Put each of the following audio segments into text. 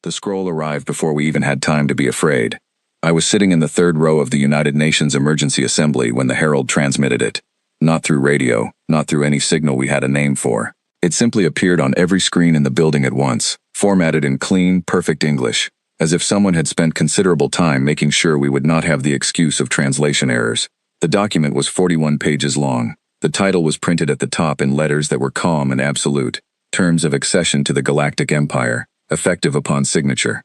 The scroll arrived before we even had time to be afraid. I was sitting in the third row of the United Nations Emergency Assembly when the herald transmitted it. Not through radio, not through any signal we had a name for. It simply appeared on every screen in the building at once, formatted in clean, perfect English, as if someone had spent considerable time making sure we would not have the excuse of translation errors. The document was 41 pages long. The title was printed at the top in letters that were calm and absolute. Terms of accession to the Galactic Empire, effective upon signature.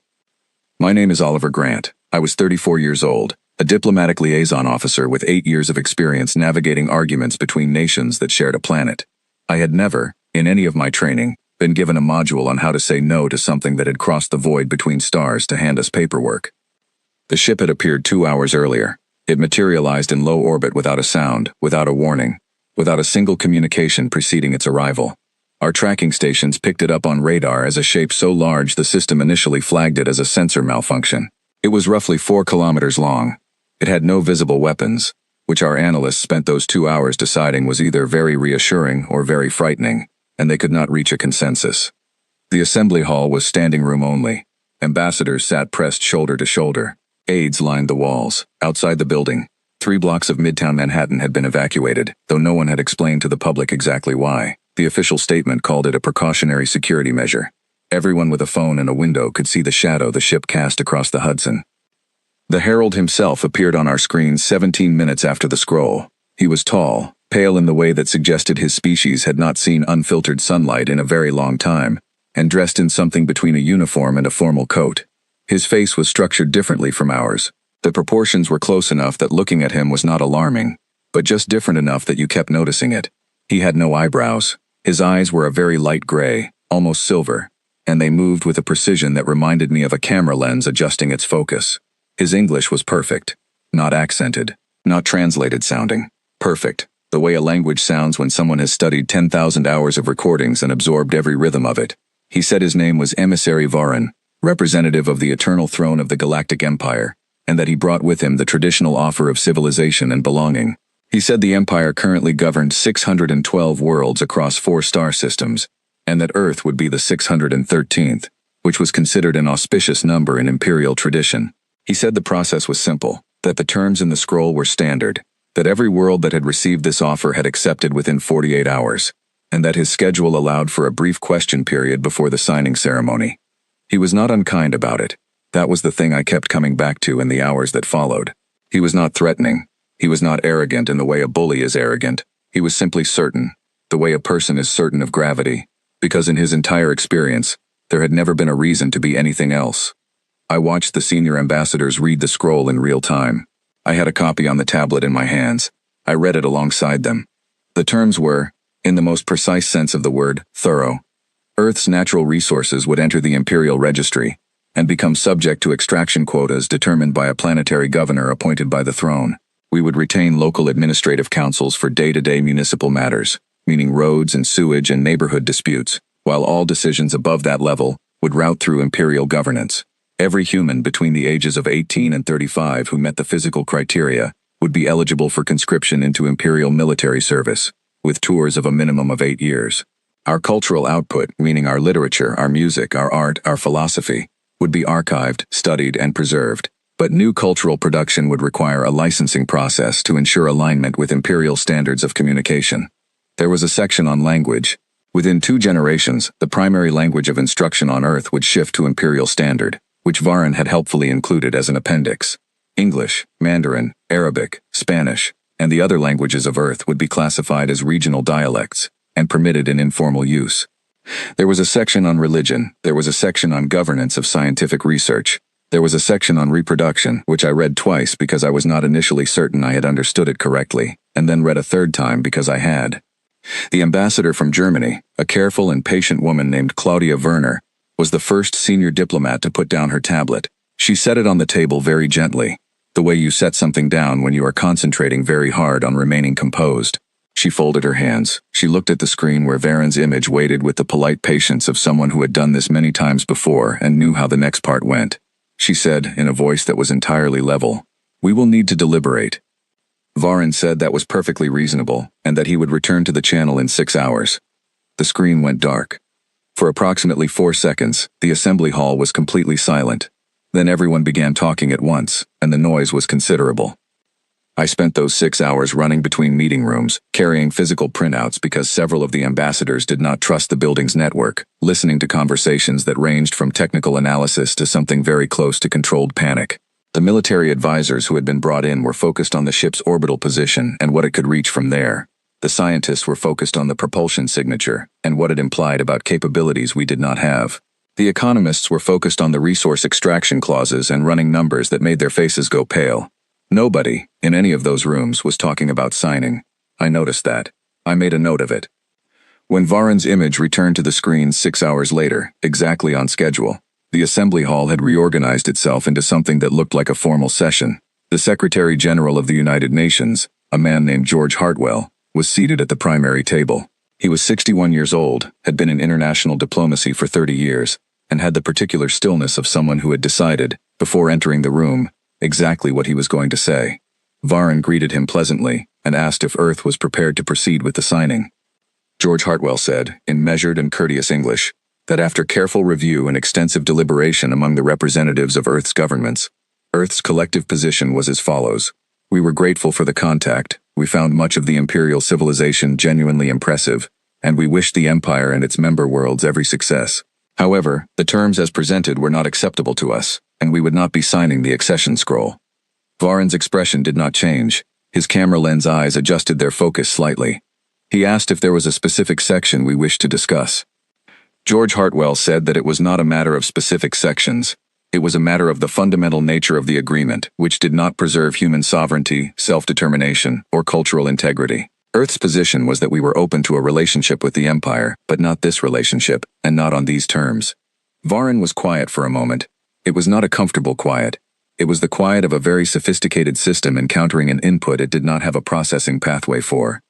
My name is Oliver Grant. I was 34 years old, a diplomatic liaison officer with 8 years of experience navigating arguments between nations that shared a planet. I had never, in any of my training, been given a module on how to say no to something that had crossed the void between stars to hand us paperwork. The ship had appeared 2 hours earlier. It materialized in low orbit without a sound, without a warning, without a single communication preceding its arrival. Our tracking stations picked it up on radar as a shape so large the system initially flagged it as a sensor malfunction. It was roughly 4 kilometers long. It had no visible weapons, which our analysts spent those 2 hours deciding was either very reassuring or very frightening, and they could not reach a consensus. The assembly hall was standing room only. Ambassadors sat pressed shoulder to shoulder. Aides lined the walls. Outside the building, 3 blocks of Midtown Manhattan had been evacuated, though no one had explained to the public exactly why. The official statement called it a precautionary security measure. Everyone with a phone and a window could see the shadow the ship cast across the Hudson. The herald himself appeared on our screens 17 minutes after the scroll. He was tall, pale in the way that suggested his species had not seen unfiltered sunlight in a very long time, and dressed in something between a uniform and a formal coat. His face was structured differently from ours. The proportions were close enough that looking at him was not alarming, but just different enough that you kept noticing it. He had no eyebrows. His eyes were a very light gray, almost silver, and they moved with a precision that reminded me of a camera lens adjusting its focus. His English was perfect, not accented, not translated sounding. Perfect, the way a language sounds when someone has studied 10,000 hours of recordings and absorbed every rhythm of it. He said his name was Emissary Varan, representative of the eternal throne of the Galactic Empire, and that he brought with him the traditional offer of civilization and belonging. He said the Empire currently governed 612 worlds across 4 star systems, and that Earth would be the 613th, which was considered an auspicious number in imperial tradition. He said the process was simple, that the terms in the scroll were standard, that every world that had received this offer had accepted within 48 hours, and that his schedule allowed for a brief question period before the signing ceremony. He was not unkind about it. That was the thing I kept coming back to in the hours that followed. He was not threatening. He was not arrogant in the way a bully is arrogant. He was simply certain, the way a person is certain of gravity, because in his entire experience, there had never been a reason to be anything else. I watched the senior ambassadors read the scroll in real time. I had a copy on the tablet in my hands. I read it alongside them. The terms were, in the most precise sense of the word, thorough. Earth's natural resources would enter the imperial registry and become subject to extraction quotas determined by a planetary governor appointed by the throne. We would retain local administrative councils for day-to-day municipal matters, meaning roads and sewage and neighborhood disputes, while all decisions above that level would route through imperial governance. Every human between the ages of 18 and 35 who met the physical criteria would be eligible for conscription into imperial military service, with tours of a minimum of 8 years. Our cultural output, meaning our literature, our music, our art, our philosophy, would be archived, studied, and preserved. But new cultural production would require a licensing process to ensure alignment with imperial standards of communication. There was a section on language. Within 2 generations, the primary language of instruction on Earth would shift to imperial standard, which Varan had helpfully included as an appendix. English, Mandarin, Arabic, Spanish, and the other languages of Earth would be classified as regional dialects and permitted in informal use. There was a section on religion. There was a section on governance of scientific research. There was a section on reproduction, which I read twice because I was not initially certain I had understood it correctly, and then read a 3rd time because I had. The ambassador from Germany, a careful and patient woman named Claudia Werner, was the first senior diplomat to put down her tablet. She set it on the table very gently, the way you set something down when you are concentrating very hard on remaining composed. She folded her hands. She looked at the screen where Varan's image waited with the polite patience of someone who had done this many times before and knew how the next part went. She said, in a voice that was entirely level, "We will need to deliberate." Varan said that was perfectly reasonable, and that he would return to the channel in 6 hours. The screen went dark. For approximately 4 seconds, the assembly hall was completely silent. Then everyone began talking at once, and the noise was considerable. I spent those 6 hours running between meeting rooms, carrying physical printouts because several of the ambassadors did not trust the building's network, listening to conversations that ranged from technical analysis to something very close to controlled panic. The military advisors who had been brought in were focused on the ship's orbital position and what it could reach from there. The scientists were focused on the propulsion signature and what it implied about capabilities we did not have. The economists were focused on the resource extraction clauses and running numbers that made their faces go pale. Nobody, in any of those rooms, was talking about signing. I noticed that. I made a note of it. When Varen's image returned to the screen 6 hours later, exactly on schedule, the assembly hall had reorganized itself into something that looked like a formal session. The Secretary General of the United Nations, a man named George Hartwell, was seated at the primary table. He was 61 years old, had been in international diplomacy for 30 years, and had the particular stillness of someone who had decided, before entering the room, exactly what he was going to say. Varen greeted him pleasantly and asked if Earth was prepared to proceed with the signing. George Hartwell said, in measured and courteous English, that after careful review and extensive deliberation among the representatives of Earth's governments, Earth's collective position was as follows. We were grateful for the contact, we found much of the imperial civilization genuinely impressive, and we wished the Empire and its member worlds every success. However, the terms as presented were not acceptable to us, and we would not be signing the accession scroll. Varen's expression did not change. His camera lens eyes adjusted their focus slightly. He asked if there was a specific section we wished to discuss. George Hartwell said that it was not a matter of specific sections. It was a matter of the fundamental nature of the agreement, which did not preserve human sovereignty, self-determination, or cultural integrity. Earth's position was that we were open to a relationship with the Empire, but not this relationship, and not on these terms. Varen was quiet for a moment. It was not a comfortable quiet. It was the quiet of a very sophisticated system encountering an input it did not have a processing pathway for.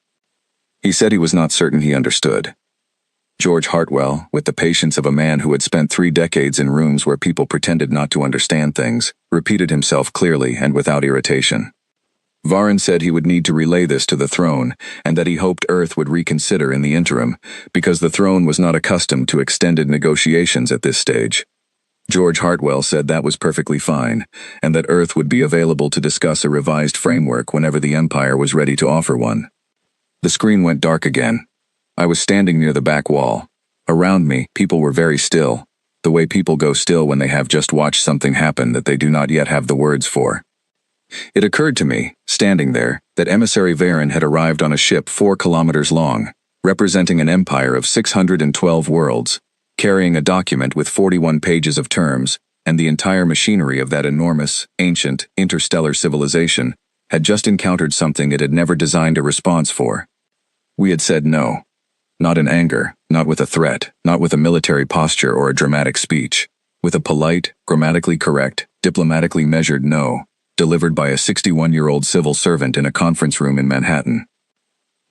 He said he was not certain he understood. George Hartwell, with the patience of a man who had spent 3 decades in rooms where people pretended not to understand things, repeated himself clearly and without irritation. Varen said he would need to relay this to the throne, and that he hoped Earth would reconsider in the interim, because the throne was not accustomed to extended negotiations at this stage. George Hartwell said that was perfectly fine, and that Earth would be available to discuss a revised framework whenever the Empire was ready to offer one. The screen went dark again. I was standing near the back wall. Around me, people were very still, the way people go still when they have just watched something happen that they do not yet have the words for. It occurred to me, standing there, that Emissary Varen had arrived on a ship 4 kilometers long, representing an empire of 612 worlds, carrying a document with 41 pages of terms, and the entire machinery of that enormous, ancient, interstellar civilization had just encountered something it had never designed a response for. We had said no. Not in anger, not with a threat, not with a military posture or a dramatic speech, with a polite, grammatically correct, diplomatically measured no, delivered by a 61-year-old civil servant in a conference room in Manhattan.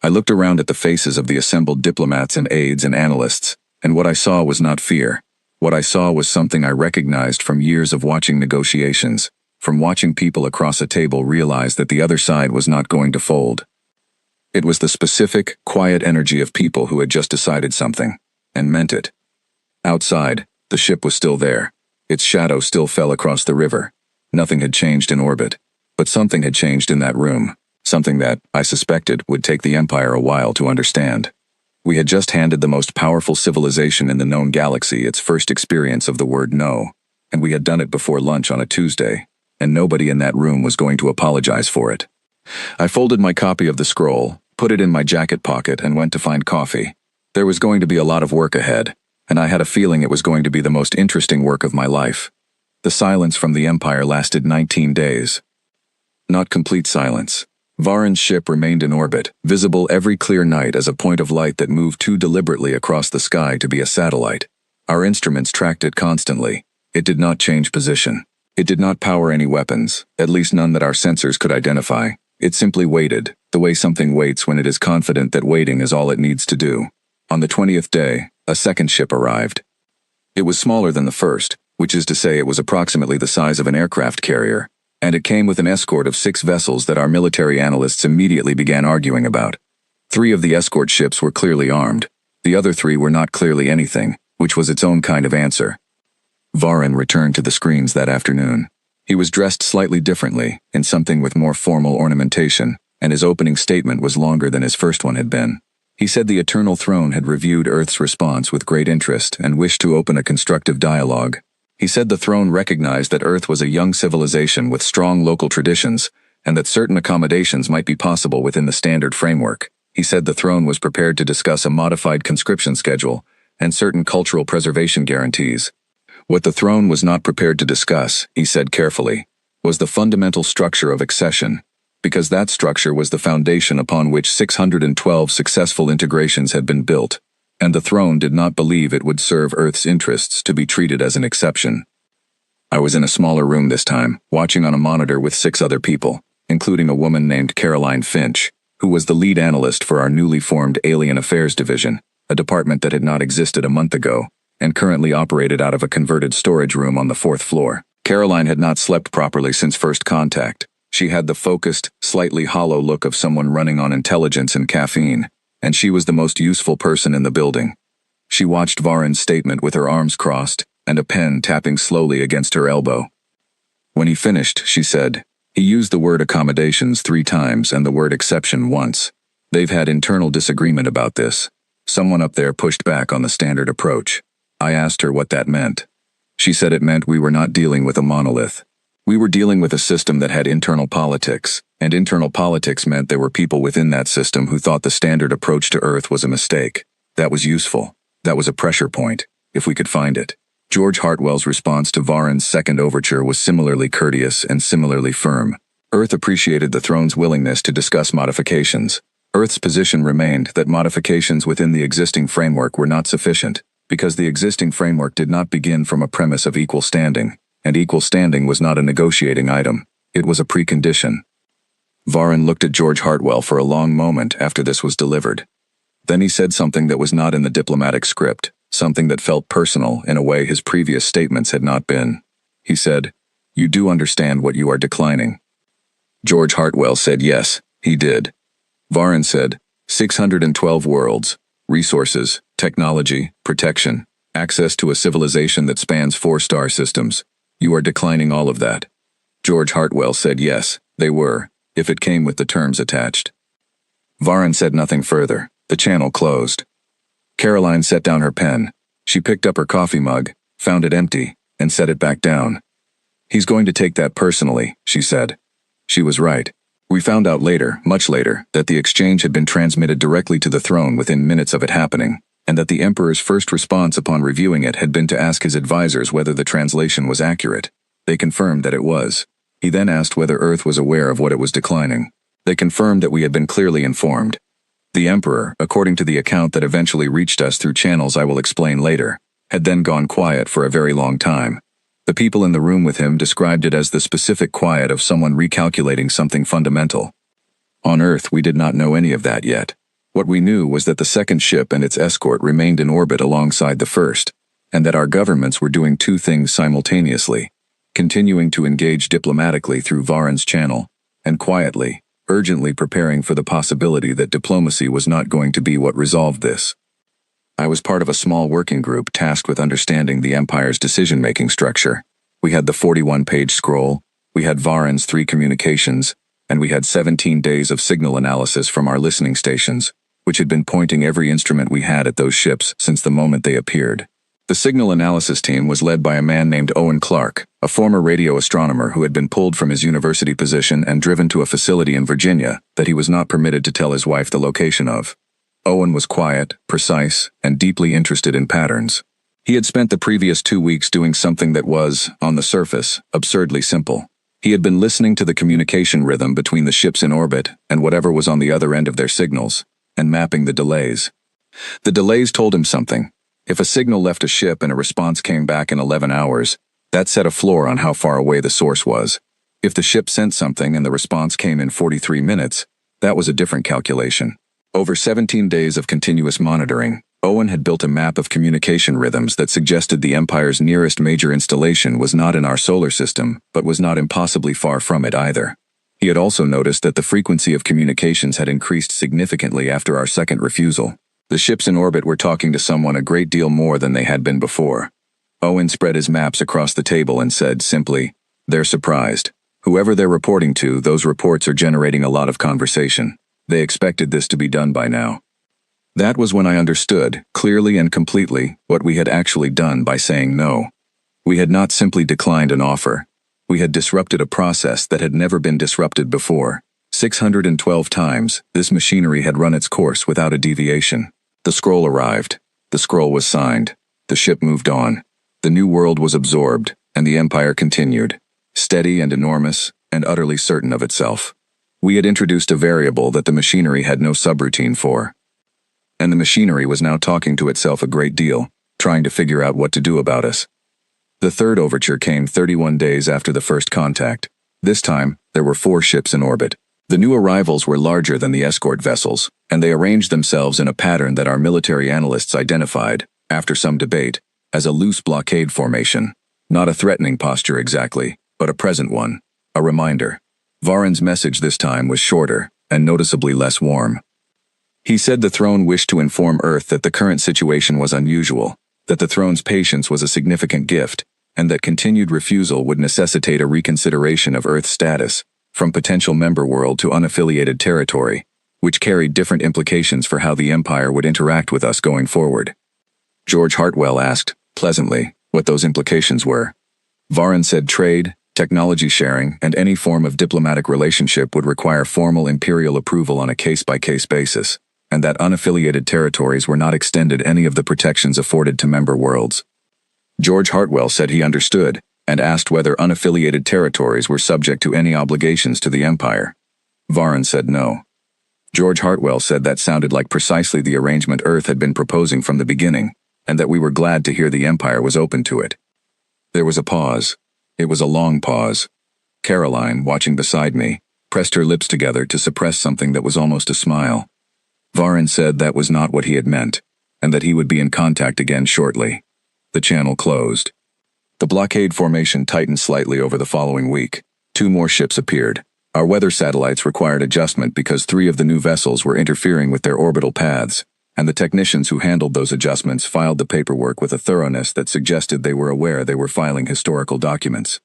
I looked around at the faces of the assembled diplomats and aides and analysts, and what I saw was not fear. What I saw was something I recognized from years of watching negotiations, from watching people across a table realize that the other side was not going to fold. It was the specific, quiet energy of people who had just decided something, and meant it. Outside, the ship was still there. Its shadow still fell across the river. Nothing had changed in orbit, but something had changed in that room, something that, I suspected, would take the Empire a while to understand. We had just handed the most powerful civilization in the known galaxy its first experience of the word no, and we had done it before lunch on a Tuesday, and nobody in that room was going to apologize for it. I folded my copy of the scroll, put it in my jacket pocket, and went to find coffee. There was going to be a lot of work ahead, and I had a feeling it was going to be the most interesting work of my life. The silence from the Empire lasted 19 days. Not complete silence. Varen's ship remained in orbit, visible every clear night as a point of light that moved too deliberately across the sky to be a satellite. Our instruments tracked it constantly. It did not change position. It did not power any weapons, at least none that our sensors could identify. It simply waited, the way something waits when it is confident that waiting is all it needs to do. On the 20th day, a second ship arrived. It was smaller than the first, which is to say it was approximately the size of an aircraft carrier, and it came with an escort of 6 vessels that our military analysts immediately began arguing about. 3 of the escort ships were clearly armed. The other 3 were not clearly anything, which was its own kind of answer. Varan returned to the screens that afternoon. He was dressed slightly differently, in something with more formal ornamentation, and his opening statement was longer than his first one had been. He said the Eternal Throne had reviewed Earth's response with great interest and wished to open a constructive dialogue. He said the throne recognized that Earth was a young civilization with strong local traditions, and that certain accommodations might be possible within the standard framework. He said the throne was prepared to discuss a modified conscription schedule and certain cultural preservation guarantees. What the throne was not prepared to discuss, he said carefully, was the fundamental structure of accession, because that structure was the foundation upon which 612 successful integrations had been built, and the throne did not believe it would serve Earth's interests to be treated as an exception. I was in a smaller room this time, watching on a monitor with 6 other people, including a woman named Caroline Finch, who was the lead analyst for our newly formed Alien Affairs Division, a department that had not existed a month ago, and currently operated out of a converted storage room on the 4th floor. Caroline had not slept properly since first contact. She had the focused, slightly hollow look of someone running on intelligence and caffeine, and she was the most useful person in the building. She watched Varan's statement with her arms crossed, and a pen tapping slowly against her elbow. When he finished, she said, "He used the word accommodations 3 times and the word exception once. They've had internal disagreement about this. Someone up there pushed back on the standard approach. I asked her what that meant. She said it meant we were not dealing with a monolith. We were dealing with a system that had internal politics, and internal politics meant there were people within that system who thought the standard approach to Earth was a mistake. That was useful. That was a pressure point, if we could find it." George Hartwell's response to Varan's second overture was similarly courteous and similarly firm. Earth appreciated the throne's willingness to discuss modifications. Earth's position remained that modifications within the existing framework were not sufficient, because the existing framework did not begin from a premise of equal standing, and equal standing was not a negotiating item. It was a precondition. Varan looked at George Hartwell for a long moment after this was delivered. Then he said something that was not in the diplomatic script, something that felt personal in a way his previous statements had not been. He said, "You do understand what you are declining." George Hartwell said yes, he did. Varan said, 612 worlds, resources, technology, protection, access to a civilization that spans 4 star systems. You are declining all of that. George Hartwell said yes, they were, if it came with the terms attached. Varan said nothing further. The channel closed. Caroline set down her pen. She picked up her coffee mug, found it empty, and set it back down. "He's going to take that personally," she said. She was right. We found out later, much later, that the exchange had been transmitted directly to the throne within minutes of it happening, and that the Emperor's first response upon reviewing it had been to ask his advisors whether the translation was accurate. They confirmed that it was. He then asked whether Earth was aware of what it was declining. They confirmed that we had been clearly informed. The Emperor, according to the account that eventually reached us through channels I will explain later, had then gone quiet for a very long time. The people in the room with him described it as the specific quiet of someone recalculating something fundamental. On Earth, we did not know any of that yet. What we knew was that the second ship and its escort remained in orbit alongside the first, and that our governments were doing 2 things simultaneously, continuing to engage diplomatically through Varan's channel, and quietly, urgently preparing for the possibility that diplomacy was not going to be what resolved this. I was part of a small working group tasked with understanding the Empire's decision-making structure. We had the 41-page scroll, we had Varan's 3 communications, and we had 17 days of signal analysis from our listening stations, which had been pointing every instrument we had at those ships since the moment they appeared. The signal analysis team was led by a man named Owen Clark, a former radio astronomer who had been pulled from his university position and driven to a facility in Virginia that he was not permitted to tell his wife the location of. Owen was quiet, precise, and deeply interested in patterns. He had spent the previous 2 weeks doing something that was, on the surface, absurdly simple. He had been listening to the communication rhythm between the ships in orbit and whatever was on the other end of their signals, and mapping the delays. The delays told him something. If a signal left a ship and a response came back in 11 hours, that set a floor on how far away the source was. If the ship sent something and the response came in 43 minutes, that was a different calculation. Over 17 days of continuous monitoring, Owen had built a map of communication rhythms that suggested the Empire's nearest major installation was not in our solar system, but was not impossibly far from it either. He had also noticed that the frequency of communications had increased significantly after our second refusal. The ships in orbit were talking to someone a great deal more than they had been before. Owen spread his maps across the table and said simply, "They're surprised. Whoever they're reporting to, those reports are generating a lot of conversation. They expected this to be done by now." That was when I understood, clearly and completely, what we had actually done by saying no. We had not simply declined an offer. We had disrupted a process that had never been disrupted before. 612 times, this machinery had run its course without a deviation. The scroll arrived. The scroll was signed. The ship moved on. The new world was absorbed, and the empire continued, steady and enormous, and utterly certain of itself. We had introduced a variable that the machinery had no subroutine for. And the machinery was now talking to itself a great deal, trying to figure out what to do about us. The third overture came 31 days after the first contact. This time, there were 4 ships in orbit. The new arrivals were larger than the escort vessels, and they arranged themselves in a pattern that our military analysts identified, after some debate, as a loose blockade formation. Not a threatening posture exactly, but a present one, a reminder. Varen's message this time was shorter, and noticeably less warm. He said the throne wished to inform Earth that the current situation was unusual, that the throne's patience was a significant gift, and that continued refusal would necessitate a reconsideration of Earth's status, from potential member world to unaffiliated territory, which carried different implications for how the Empire would interact with us going forward. George Hartwell asked, pleasantly, what those implications were. Varen said trade, technology sharing, and any form of diplomatic relationship would require formal imperial approval on a case-by-case basis, and that unaffiliated territories were not extended any of the protections afforded to member worlds. George Hartwell said he understood, and asked whether unaffiliated territories were subject to any obligations to the Empire. Varen said no. George Hartwell said that sounded like precisely the arrangement Earth had been proposing from the beginning, and that we were glad to hear the Empire was open to it. There was a pause. It was a long pause. Caroline, watching beside me, pressed her lips together to suppress something that was almost a smile. Varen said that was not what he had meant, and that he would be in contact again shortly. The channel closed. The blockade formation tightened slightly over the following week. 2 more ships appeared. Our weather satellites required adjustment because 3 of the new vessels were interfering with their orbital paths, and the technicians who handled those adjustments filed the paperwork with a thoroughness that suggested they were aware they were filing historical documents.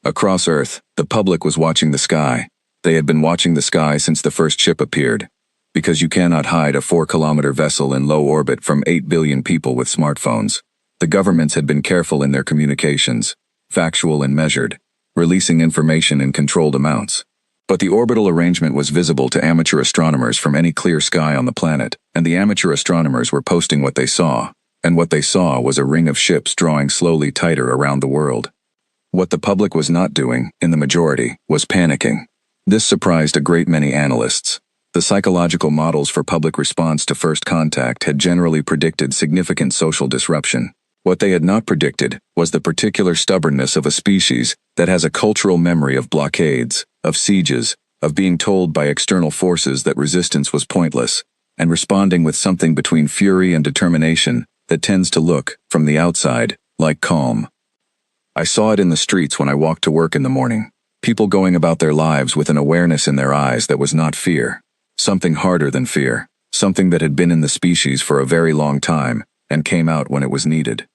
Across Earth, the public was watching the sky. They had been watching the sky since the first ship appeared. Because you cannot hide a 4-kilometer vessel in low orbit from 8 billion people with smartphones. The governments had been careful in their communications, factual and measured, releasing information in controlled amounts. But the orbital arrangement was visible to amateur astronomers from any clear sky on the planet, and the amateur astronomers were posting what they saw, and what they saw was a ring of ships drawing slowly tighter around the world. What the public was not doing, in the majority, was panicking. This surprised a great many analysts. The psychological models for public response to first contact had generally predicted significant social disruption. What they had not predicted was the particular stubbornness of a species that has a cultural memory of blockades, of sieges, of being told by external forces that resistance was pointless, and responding with something between fury and determination that tends to look, from the outside, like calm. I saw it in the streets when I walked to work in the morning. People going about their lives with an awareness in their eyes that was not fear. Something harder than fear, something that had been in the species for a very long time, and came out when it was needed.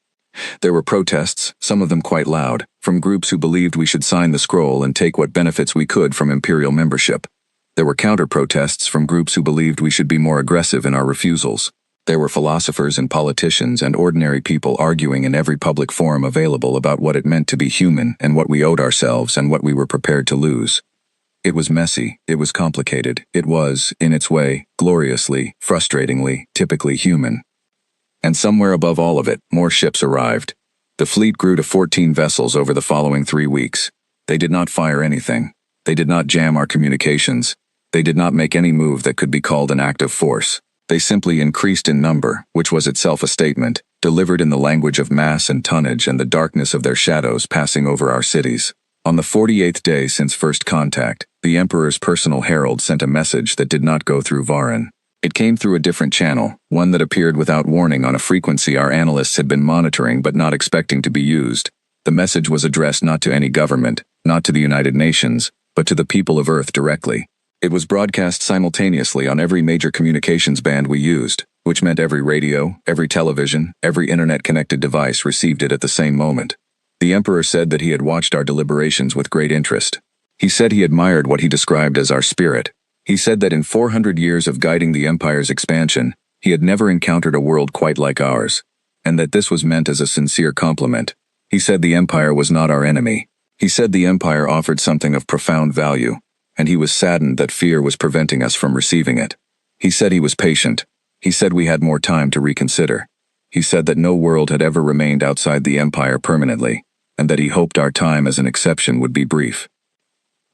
There were protests, some of them quite loud, from groups who believed we should sign the scroll and take what benefits we could from imperial membership. There were counter-protests from groups who believed we should be more aggressive in our refusals. There were philosophers and politicians and ordinary people arguing in every public forum available about what it meant to be human and what we owed ourselves and what we were prepared to lose. It was messy, it was complicated, it was, in its way, gloriously, frustratingly, typically human. And somewhere above all of it, more ships arrived. The fleet grew to 14 vessels over the following 3 weeks. They did not fire anything. They did not jam our communications. They did not make any move that could be called an act of force. They simply increased in number, which was itself a statement, delivered in the language of mass and tonnage and the darkness of their shadows passing over our cities. On the 48th day since first contact, the Emperor's personal herald sent a message that did not go through Varen. It came through a different channel, one that appeared without warning on a frequency our analysts had been monitoring but not expecting to be used. The message was addressed not to any government, not to the United Nations, but to the people of Earth directly. It was broadcast simultaneously on every major communications band we used, which meant every radio, every television, every internet-connected device received it at the same moment. The Emperor said that he had watched our deliberations with great interest. He said he admired what he described as our spirit. He said that in 400 years of guiding the Empire's expansion, he had never encountered a world quite like ours, and that this was meant as a sincere compliment. He said the Empire was not our enemy. He said the Empire offered something of profound value, and he was saddened that fear was preventing us from receiving it. He said he was patient. He said we had more time to reconsider. He said that no world had ever remained outside the Empire permanently, and that he hoped our time as an exception would be brief.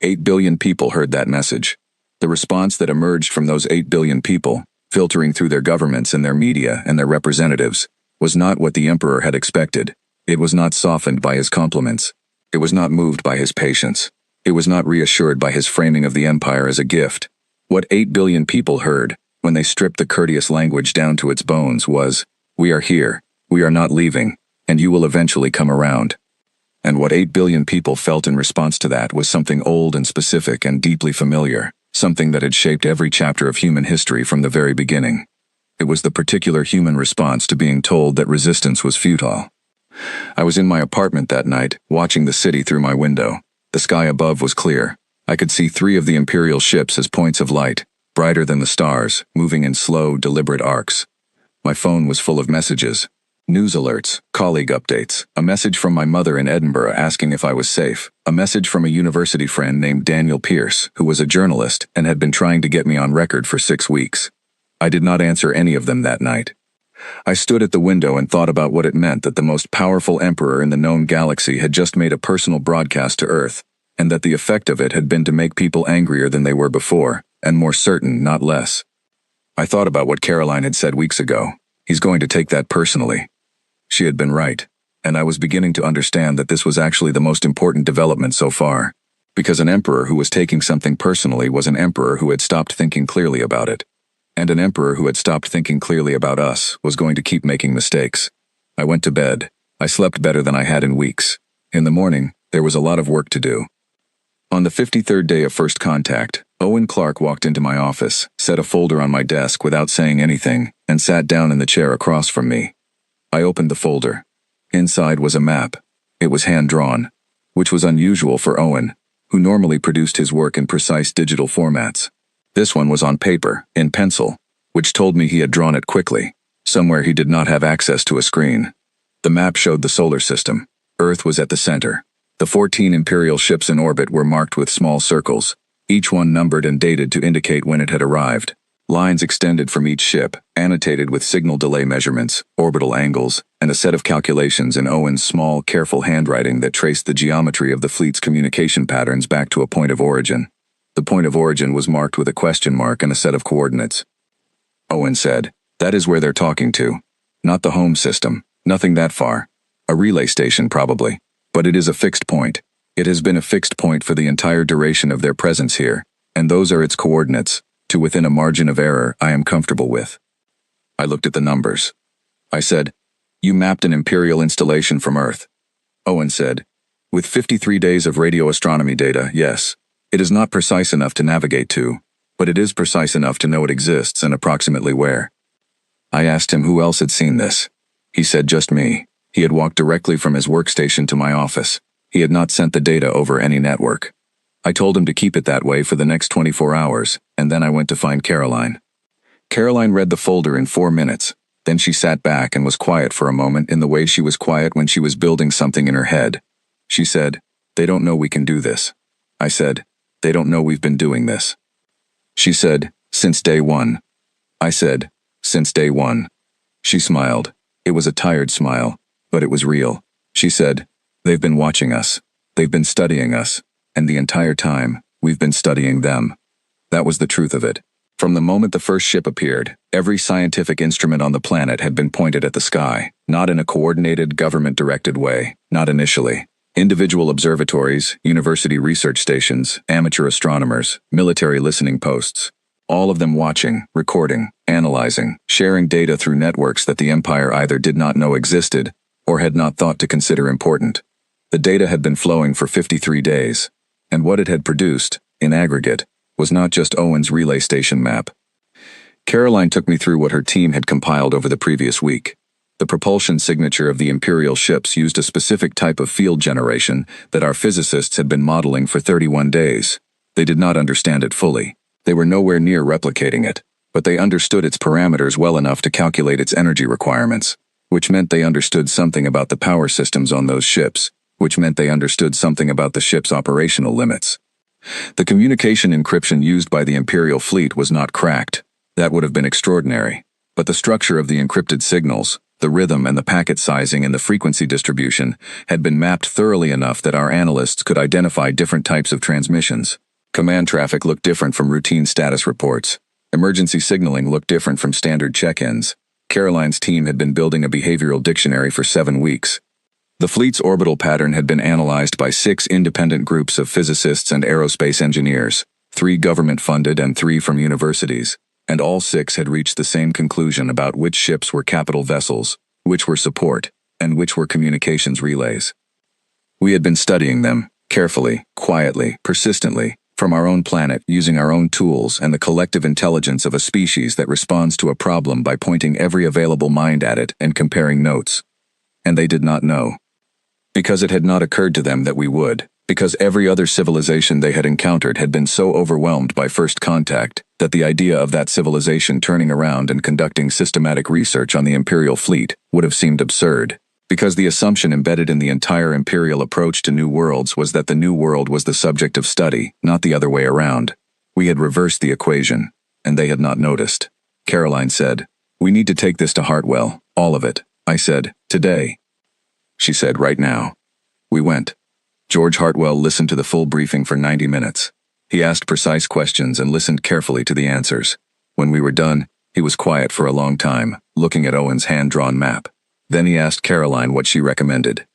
8 billion people heard that message. The response that emerged from those 8 billion people, filtering through their governments and their media and their representatives, was not what the Emperor had expected. It was not softened by his compliments. It was not moved by his patience. It was not reassured by his framing of the Empire as a gift. What 8 billion people heard, when they stripped the courteous language down to its bones, was, "We are here, we are not leaving, and you will eventually come around." And what 8 billion people felt in response to that was something old and specific and deeply familiar, something that had shaped every chapter of human history from the very beginning. It was the particular human response to being told that resistance was futile. I was in my apartment that night, watching the city through my window. The sky above was clear. I could see 3 of the Imperial ships as points of light, brighter than the stars, moving in slow, deliberate arcs. My phone was full of messages. News alerts, colleague updates, a message from my mother in Edinburgh asking if I was safe, a message from a university friend named Daniel Pierce, who was a journalist and had been trying to get me on record for 6 weeks. I did not answer any of them that night. I stood at the window and thought about what it meant that the most powerful emperor in the known galaxy had just made a personal broadcast to Earth, and that the effect of it had been to make people angrier than they were before, and more certain, not less. I thought about what Caroline had said weeks ago. He's going to take that personally. She had been right, and I was beginning to understand that this was actually the most important development so far, because an emperor who was taking something personally was an emperor who had stopped thinking clearly about it. And an emperor who had stopped thinking clearly about us was going to keep making mistakes. I went to bed. I slept better than I had in weeks. In the morning, there was a lot of work to do. On the 53rd day of first contact, Owen Clark walked into my office, set a folder on my desk without saying anything, and sat down in the chair across from me. I opened the folder. Inside was a map. It was hand-drawn, which was unusual for Owen, who normally produced his work in precise digital formats. This one was on paper, in pencil, which told me he had drawn it quickly, somewhere he did not have access to a screen. The map showed the solar system. Earth was at the center. The 14 Imperial ships in orbit were marked with small circles, each one numbered and dated to indicate when it had arrived. Lines extended from each ship, annotated with signal delay measurements, orbital angles, and a set of calculations in Owen's small, careful handwriting that traced the geometry of the fleet's communication patterns back to a point of origin. The point of origin was marked with a question mark and a set of coordinates. Owen said, "That is where they're talking to. Not the home system, nothing that far. A relay station, probably. But it is a fixed point. It has been a fixed point for the entire duration of their presence here, and those are its coordinates, to within a margin of error I am comfortable with." I looked at the numbers. I said, "You mapped an Imperial installation from Earth." Owen said, "With 53 days of radio astronomy data, yes. It is not precise enough to navigate to, but it is precise enough to know it exists and approximately where." I asked him who else had seen this. He said just me. He had walked directly from his workstation to my office. He had not sent the data over any network. I told him to keep it that way for the next 24 hours, and then I went to find Caroline. Caroline read the folder in 4 minutes. Then she sat back and was quiet for a moment in the way she was quiet when she was building something in her head. She said, "They don't know we can do this." I said, "They don't know we've been doing this." She said, "Since day one." I said, "Since day one." She smiled. It was a tired smile, but it was real. She said, "They've been watching us. They've been studying us. And the entire time, we've been studying them." That was the truth of it. From the moment the first ship appeared, every scientific instrument on the planet had been pointed at the sky, not in a coordinated, government-directed way, not initially. Individual observatories, university research stations, amateur astronomers, military listening posts, all of them watching, recording, analyzing, sharing data through networks that the Empire either did not know existed or had not thought to consider important. The data had been flowing for 53 days, and what it had produced, in aggregate, was not just Owen's relay station map. Caroline took me through what her team had compiled over the previous week. The propulsion signature of the Imperial ships used a specific type of field generation that our physicists had been modeling for 31 days. They did not understand it fully. They were nowhere near replicating it, but they understood its parameters well enough to calculate its energy requirements, which meant they understood something about the power systems on those ships, which meant they understood something about the ship's operational limits. The communication encryption used by the Imperial fleet was not cracked. That would have been extraordinary. But the structure of the encrypted signals, the rhythm and the packet sizing and the frequency distribution had been mapped thoroughly enough that our analysts could identify different types of transmissions. Command traffic looked different from routine status reports. Emergency signaling looked different from standard check-ins. Caroline's team had been building a behavioral dictionary for 7 weeks. The fleet's orbital pattern had been analyzed by 6 independent groups of physicists and aerospace engineers, 3 government-funded and 3 from universities, and all 6 had reached the same conclusion about which ships were capital vessels, which were support, and which were communications relays. We had been studying them, carefully, quietly, persistently, from our own planet, using our own tools and the collective intelligence of a species that responds to a problem by pointing every available mind at it and comparing notes. And they did not know. Because it had not occurred to them that we would, because every other civilization they had encountered had been so overwhelmed by first contact that the idea of that civilization turning around and conducting systematic research on the Imperial fleet would have seemed absurd. Because the assumption embedded in the entire Imperial approach to new worlds was that the new world was the subject of study, not the other way around. We had reversed the equation, and they had not noticed. Caroline said, "We need to take this to Hartwell, all of it." I said, "Today." She said, "Right now." We went. George Hartwell listened to the full briefing for 90 minutes. He asked precise questions and listened carefully to the answers. When we were done, he was quiet for a long time, looking at Owen's hand-drawn map. Then he asked Caroline what she recommended.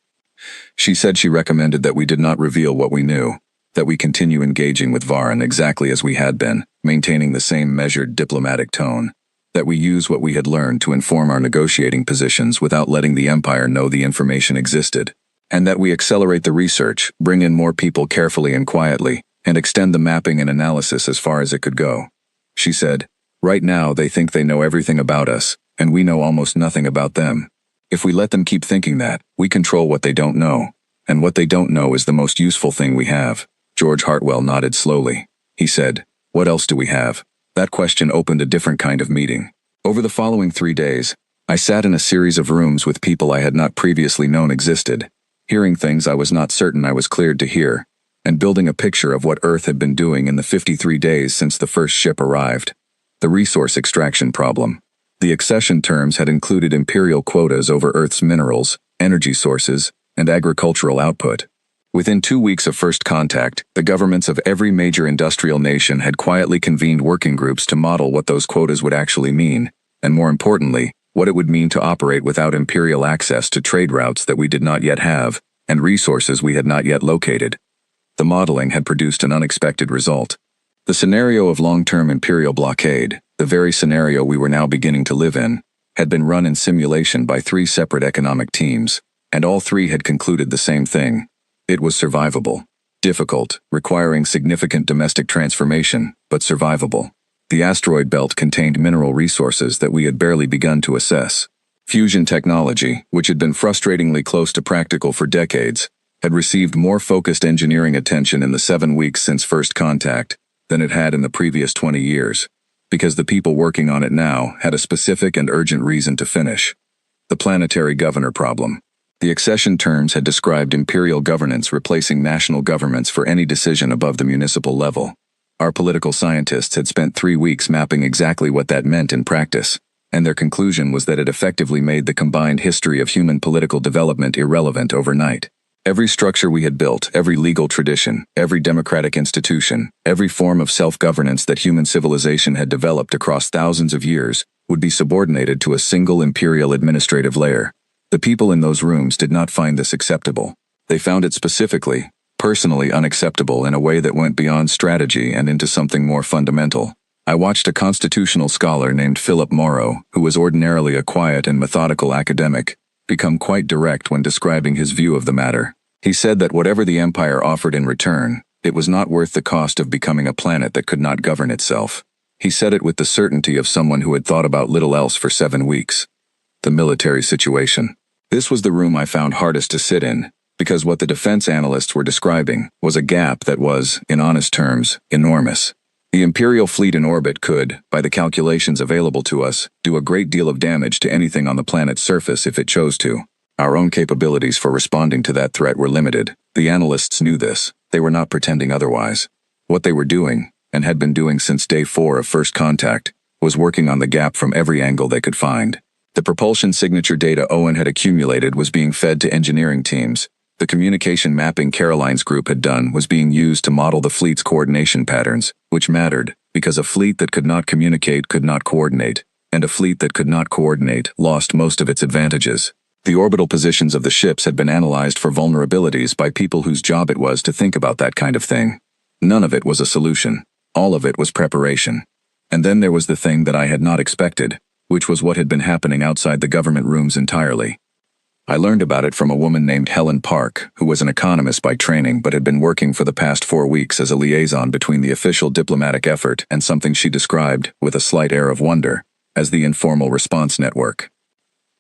She said she recommended that we did not reveal what we knew, that we continue engaging with Varan exactly as we had been, maintaining the same measured diplomatic tone, that we use what we had learned to inform our negotiating positions without letting the Empire know the information existed, and that we accelerate the research, bring in more people carefully and quietly, and extend the mapping and analysis as far as it could go. She said, "Right now they think they know everything about us, and we know almost nothing about them. If we let them keep thinking that, we control what they don't know, and what they don't know is the most useful thing we have." George Hartwell nodded slowly. He said, "What else do we have?" That question opened a different kind of meeting. Over the following 3 days, I sat in a series of rooms with people I had not previously known existed, hearing things I was not certain I was cleared to hear, and building a picture of what Earth had been doing in the 53 days since the first ship arrived. The resource extraction problem. The accession terms had included imperial quotas over Earth's minerals, energy sources, and agricultural output. Within 2 weeks of first contact, the governments of every major industrial nation had quietly convened working groups to model what those quotas would actually mean, and more importantly, what it would mean to operate without imperial access to trade routes that we did not yet have, and resources we had not yet located. The modeling had produced an unexpected result. The scenario of long-term imperial blockade, the very scenario we were now beginning to live in, had been run in simulation by 3 separate economic teams, and all 3 had concluded the same thing. It was survivable. Difficult, requiring significant domestic transformation, but survivable. The asteroid belt contained mineral resources that we had barely begun to assess. Fusion technology, which had been frustratingly close to practical for decades, had received more focused engineering attention in the 7 weeks since first contact than it had in the previous 20 years, because the people working on it now had a specific and urgent reason to finish. The planetary governor problem. The accession terms had described imperial governance replacing national governments for any decision above the municipal level. Our political scientists had spent 3 weeks mapping exactly what that meant in practice, and their conclusion was that it effectively made the combined history of human political development irrelevant overnight. Every structure we had built, every legal tradition, every democratic institution, every form of self-governance that human civilization had developed across thousands of years, would be subordinated to a single imperial administrative layer. The people in those rooms did not find this acceptable. They found it specifically, personally unacceptable in a way that went beyond strategy and into something more fundamental. I watched a constitutional scholar named Philip Morrow, who was ordinarily a quiet and methodical academic, become quite direct when describing his view of the matter. He said that whatever the Empire offered in return, it was not worth the cost of becoming a planet that could not govern itself. He said it with the certainty of someone who had thought about little else for 7 weeks. The military situation. This was the room I found hardest to sit in, because what the defense analysts were describing was a gap that was, in honest terms, enormous. The Imperial fleet in orbit could, by the calculations available to us, do a great deal of damage to anything on the planet's surface if it chose to. Our own capabilities for responding to that threat were limited. The analysts knew this. They were not pretending otherwise. What they were doing, and had been doing since day 4 of first contact, was working on the gap from every angle they could find. The propulsion signature data Owen had accumulated was being fed to engineering teams. The communication mapping Caroline's group had done was being used to model the fleet's coordination patterns, which mattered, because a fleet that could not communicate could not coordinate, and a fleet that could not coordinate lost most of its advantages. The orbital positions of the ships had been analyzed for vulnerabilities by people whose job it was to think about that kind of thing. None of it was a solution. All of it was preparation. And then there was the thing that I had not expected, which was what had been happening outside the government rooms entirely. I learned about it from a woman named Helen Park, who was an economist by training but had been working for the past 4 weeks as a liaison between the official diplomatic effort and something she described, with a slight air of wonder, as the informal response network.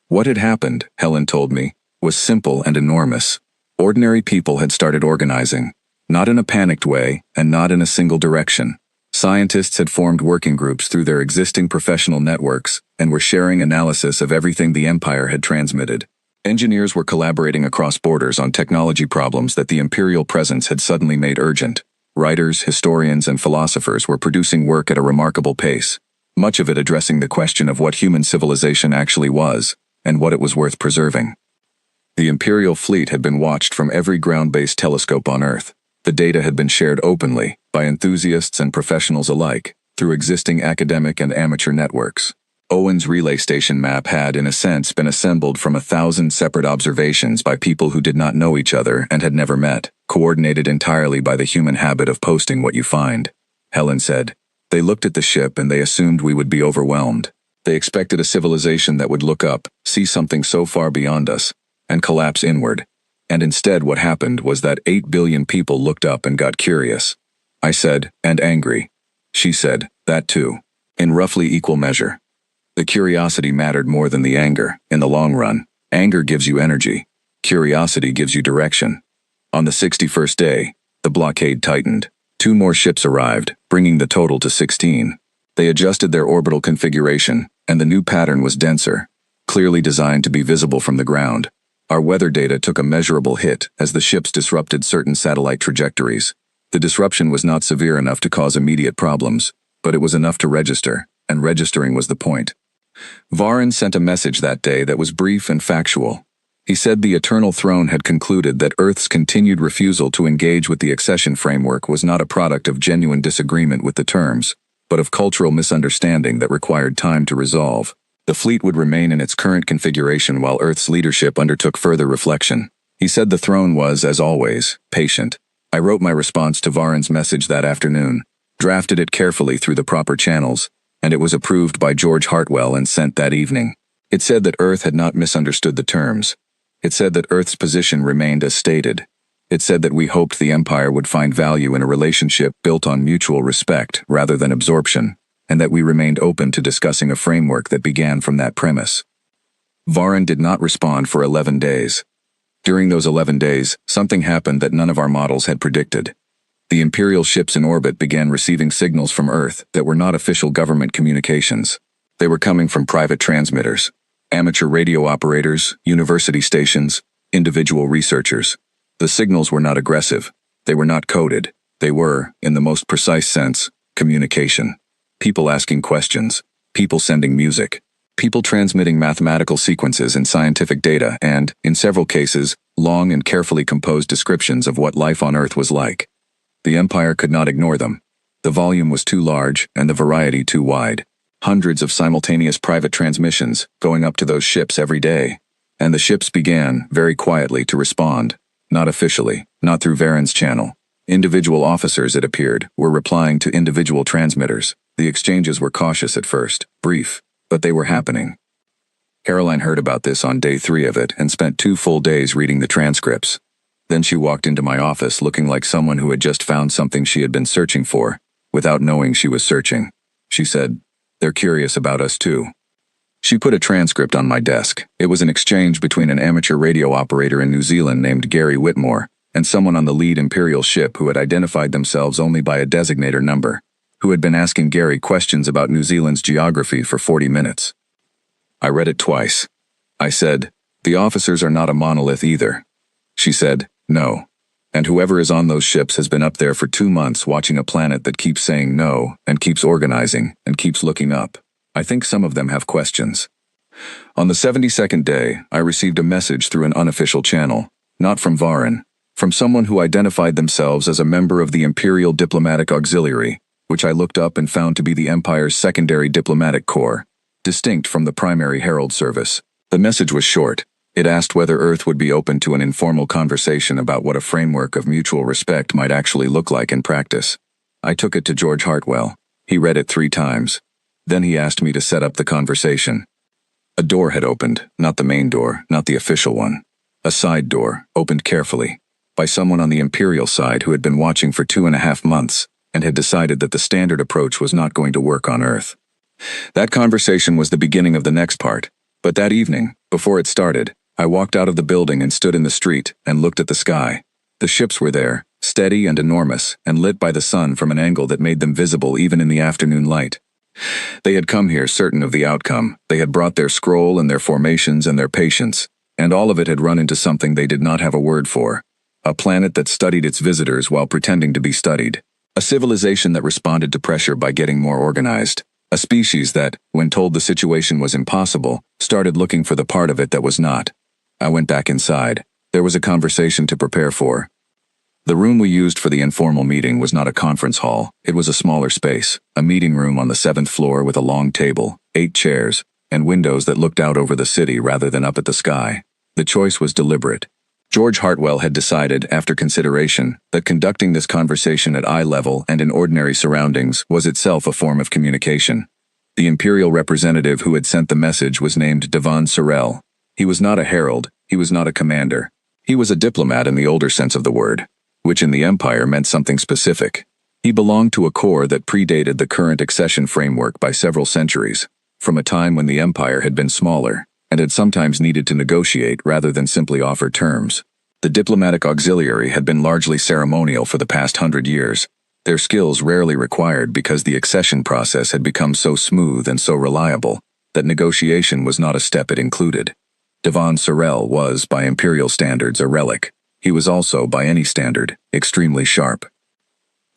What had happened, Helen told me, was simple and enormous. Ordinary people had started organizing, not in a panicked way and not in a single direction. Scientists had formed working groups through their existing professional networks and were sharing analysis of everything the Empire had transmitted. Engineers were collaborating across borders on technology problems that the Imperial presence had suddenly made urgent. Writers, historians, and philosophers were producing work at a remarkable pace, much of it addressing the question of what human civilization actually was, and what it was worth preserving. The Imperial fleet had been watched from every ground-based telescope on Earth. The data had been shared openly, by enthusiasts and professionals alike, through existing academic and amateur networks. Owen's relay station map had, in a sense, been assembled from 1,000 separate observations by people who did not know each other and had never met, coordinated entirely by the human habit of posting what you find. Helen said, "They looked at the ship and they assumed we would be overwhelmed. They expected a civilization that would look up, see something so far beyond us, and collapse inward. And instead what happened was that 8 billion people looked up and got curious." I said, "And angry." She said, "That too. In roughly equal measure." The curiosity mattered more than the anger, in the long run. Anger gives you energy. Curiosity gives you direction. On the 61st day, the blockade tightened. 2 more ships arrived, bringing the total to 16. They adjusted their orbital configuration, and the new pattern was denser, clearly designed to be visible from the ground. Our weather data took a measurable hit as the ships disrupted certain satellite trajectories. The disruption was not severe enough to cause immediate problems, but it was enough to register, and registering was the point. Varan sent a message that day that was brief and factual. He said the Eternal Throne had concluded that Earth's continued refusal to engage with the accession framework was not a product of genuine disagreement with the terms, but of cultural misunderstanding that required time to resolve. The fleet would remain in its current configuration while Earth's leadership undertook further reflection. He said the throne was, as always, patient. I wrote my response to Varan's message that afternoon, drafted it carefully through the proper channels, and it was approved by George Hartwell and sent that evening. It said that Earth had not misunderstood the terms. It said that Earth's position remained as stated. It said that we hoped the Empire would find value in a relationship built on mutual respect rather than absorption, and that we remained open to discussing a framework that began from that premise. Varan did not respond for 11 days. During those 11 days, something happened that none of our models had predicted. The Imperial ships in orbit began receiving signals from Earth that were not official government communications. They were coming from private transmitters, amateur radio operators, university stations, individual researchers. The signals were not aggressive. They were not coded. They were, in the most precise sense, communication. People asking questions, people sending music, people transmitting mathematical sequences and scientific data and, in several cases, long and carefully composed descriptions of what life on Earth was like. The Empire could not ignore them. The volume was too large and the variety too wide. Hundreds of simultaneous private transmissions going up to those ships every day. And the ships began, very quietly, to respond. Not officially, not through Varan's channel. Individual officers, it appeared, were replying to individual transmitters. The exchanges were cautious at first, brief, but they were happening. Caroline heard about this on day 3 of it and spent 2 full days reading the transcripts. Then she walked into my office looking like someone who had just found something she had been searching for, without knowing she was searching. she said. "They're curious about us too." She put a transcript on my desk. It was an exchange between an amateur radio operator in New Zealand named Gary Whitmore and someone on the lead Imperial ship who had identified themselves only by a designator number, who had been asking Gary questions about New Zealand's geography for 40 minutes. I read it twice. I said, "The officers are not a monolith either." She said, "No. And whoever is on those ships has been up there for 2 months watching a planet that keeps saying no and keeps organizing and keeps looking up. I think some of them have questions." On the 72nd day, I received a message through an unofficial channel, not from Varin, from someone who identified themselves as a member of the Imperial Diplomatic Auxiliary, which I looked up and found to be the Empire's secondary diplomatic corps, distinct from the primary herald service. The message was short. It asked whether Earth would be open to an informal conversation about what a framework of mutual respect might actually look like in practice. I took it to George Hartwell. He read it 3 times. Then he asked me to set up the conversation. A door had opened, not the main door, not the official one. A side door, opened carefully, by someone on the Imperial side who had been watching for 2.5 months and had decided that the standard approach was not going to work on Earth. That conversation was the beginning of the next part, but that evening, before it started, I walked out of the building and stood in the street and looked at the sky. The ships were there, steady and enormous, and lit by the sun from an angle that made them visible even in the afternoon light. They had come here certain of the outcome. They had brought their scroll and their formations and their patience, and all of it had run into something they did not have a word for. A planet that studied its visitors while pretending to be studied. A civilization that responded to pressure by getting more organized. A species that, when told the situation was impossible, started looking for the part of it that was not. I went back inside. There was a conversation to prepare for. The room we used for the informal meeting was not a conference hall. It was a smaller space, a meeting room on the 7th floor with a long table, 8 chairs, and windows that looked out over the city rather than up at the sky. The choice was deliberate. George Hartwell had decided, after consideration, that conducting this conversation at eye level and in ordinary surroundings was itself a form of communication. The Imperial representative who had sent the message was named Devon Sorrell. He was not a herald, he was not a commander. He was a diplomat in the older sense of the word, which in the Empire meant something specific. He belonged to a corps that predated the current accession framework by several centuries, from a time when the Empire had been smaller, and had sometimes needed to negotiate rather than simply offer terms. The diplomatic auxiliary had been largely ceremonial for the past 100 years, their skills rarely required because the accession process had become so smooth and so reliable that negotiation was not a step it included. Devon Sorrell was, by Imperial standards, a relic. He was also, by any standard, extremely sharp.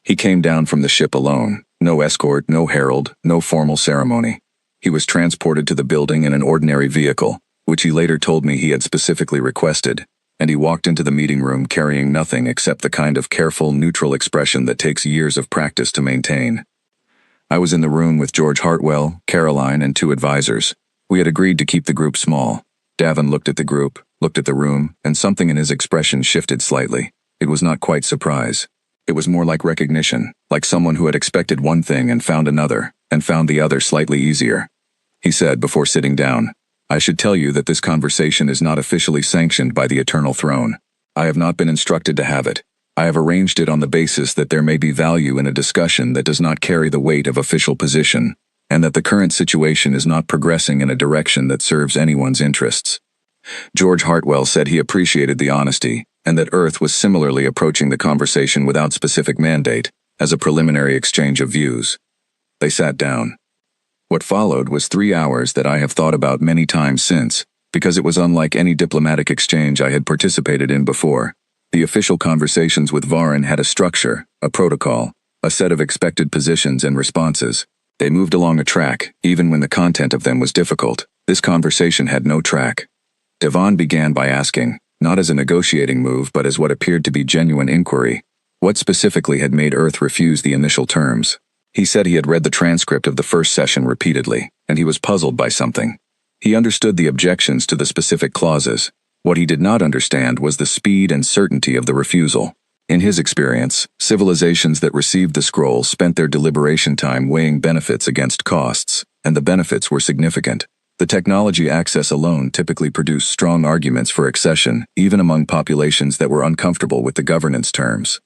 He came down from the ship alone, no escort, no herald, no formal ceremony. He was transported to the building in an ordinary vehicle, which he later told me he had specifically requested, and he walked into the meeting room carrying nothing except the kind of careful, neutral expression that takes years of practice to maintain. I was in the room with George Hartwell, Caroline, and 2 advisors. We had agreed to keep the group small. Davin looked at the group, looked at the room, and something in his expression shifted slightly. It was not quite surprise. It was more like recognition, like someone who had expected one thing and found another, and found the other slightly easier. He said before sitting down, "I should tell you that this conversation is not officially sanctioned by the Eternal Throne. I have not been instructed to have it. I have arranged it on the basis that there may be value in a discussion that does not carry the weight of official position, and that the current situation is not progressing in a direction that serves anyone's interests." George Hartwell said he appreciated the honesty, and that Earth was similarly approaching the conversation without specific mandate, as a preliminary exchange of views. They sat down. What followed was 3 hours that I have thought about many times since, because it was unlike any diplomatic exchange I had participated in before. The official conversations with Varin had a structure, a protocol, a set of expected positions and responses. They moved along a track, even when the content of them was difficult. This conversation had no track. Devon began by asking, not as a negotiating move but as what appeared to be genuine inquiry, what specifically had made Earth refuse the initial terms. He said he had read the transcript of the first session repeatedly, and he was puzzled by something. He understood the objections to the specific clauses. What he did not understand was the speed and certainty of the refusal. In his experience, civilizations that received the scroll spent their deliberation time weighing benefits against costs, and the benefits were significant. The technology access alone typically produced strong arguments for accession, even among populations that were uncomfortable with the governance terms.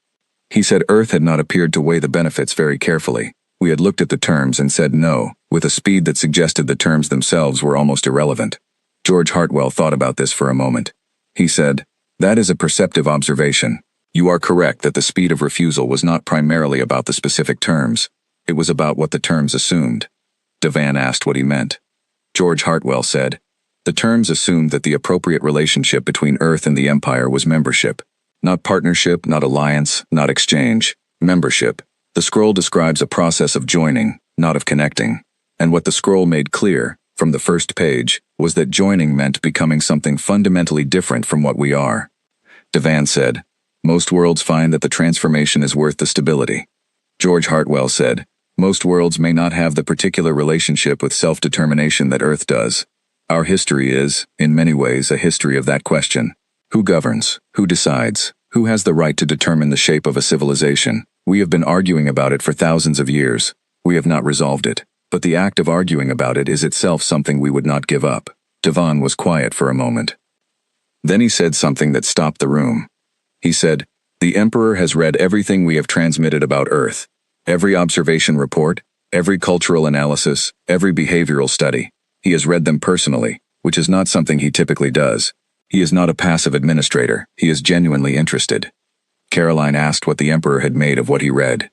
He said Earth had not appeared to weigh the benefits very carefully. We had looked at the terms and said no, with a speed that suggested the terms themselves were almost irrelevant. George Hartwell thought about this for a moment. He said, "That is a perceptive observation. You are correct that the speed of refusal was not primarily about the specific terms. It was about what the terms assumed." Devan asked what he meant. George Hartwell said, "The terms assumed that the appropriate relationship between Earth and the Empire was membership. Not partnership, not alliance, not exchange. Membership. The scroll describes a process of joining, not of connecting. And what the scroll made clear, from the first page, was that joining meant becoming something fundamentally different from what we are." Devan said, "Most worlds find that the transformation is worth the stability." George Hartwell said, "Most worlds may not have the particular relationship with self-determination that Earth does. Our history is, in many ways, a history of that question. Who governs? Who decides? Who has the right to determine the shape of a civilization? We have been arguing about it for thousands of years. We have not resolved it. But the act of arguing about it is itself something we would not give up." Devan was quiet for a moment. Then he said something that stopped the room. He said, "The Emperor has read everything we have transmitted about Earth. Every observation report, every cultural analysis, every behavioral study. He has read them personally, which is not something he typically does. He is not a passive administrator. He is genuinely interested." Caroline asked what the Emperor had made of what he read.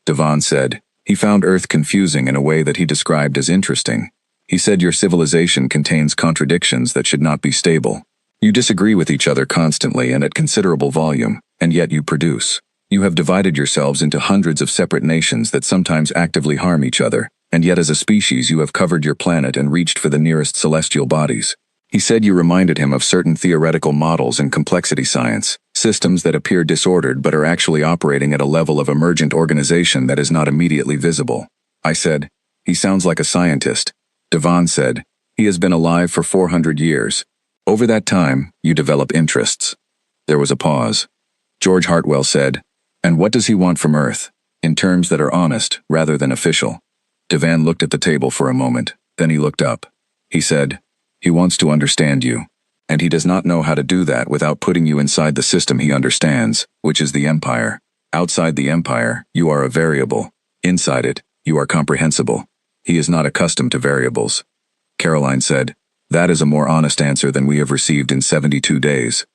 Devan said, "He found Earth confusing in a way that he described as interesting. He said your civilization contains contradictions that should not be stable. You disagree with each other constantly and at considerable volume, and yet you produce. You have divided yourselves into hundreds of separate nations that sometimes actively harm each other, and yet as a species you have covered your planet and reached for the nearest celestial bodies." He said you reminded him of certain theoretical models in complexity science, systems that appear disordered but are actually operating at a level of emergent organization that is not immediately visible. I said, "He sounds like a scientist." Devan said, "He has been alive for 400 years. Over that time, you develop interests." There was a pause. George Hartwell said, "And what does he want from Earth? In terms that are honest, rather than official." Devan looked at the table for a moment, then he looked up. He said, "He wants to understand you. And he does not know how to do that without putting you inside the system he understands, which is the Empire. Outside the Empire, you are a variable. Inside it, you are comprehensible. He is not accustomed to variables." Caroline said, "That is a more honest answer than we have received in 72 days.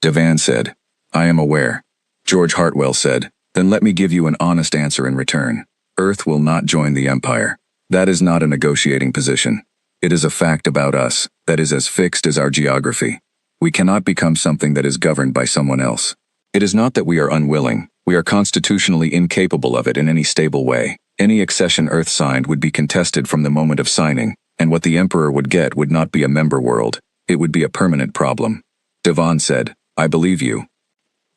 Devan said, "I am aware." George Hartwell said, "Then let me give you an honest answer in return. Earth will not join the Empire. That is not a negotiating position. It is a fact about us that is as fixed as our geography. We cannot become something that is governed by someone else. It is not that we are unwilling, we are constitutionally incapable of it in any stable way. Any accession Earth signed would be contested from the moment of signing, and what the Emperor would get would not be a member world, it would be a permanent problem." Devan said, "I believe you."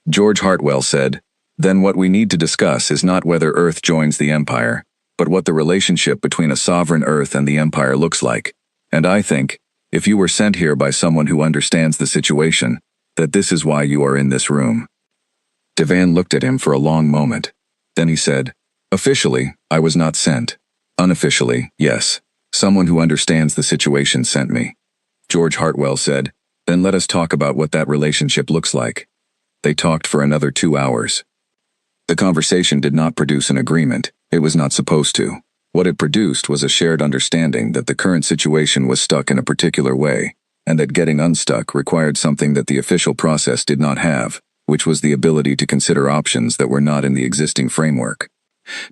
George Hartwell said, "Then what we need to discuss is not whether Earth joins the Empire, but what the relationship between a sovereign Earth and the Empire looks like. And I think, if you were sent here by someone who understands the situation, that this is why you are in this room." Devan looked at him for a long moment. Then he said, "Officially, I was not sent. Unofficially, yes. Someone who understands the situation sent me." George Hartwell said, "Then let us talk about what that relationship looks like." They talked for another 2 hours. The conversation did not produce an agreement. It was not supposed to. What it produced was a shared understanding that the current situation was stuck in a particular way, and that getting unstuck required something that the official process did not have, which was the ability to consider options that were not in the existing framework.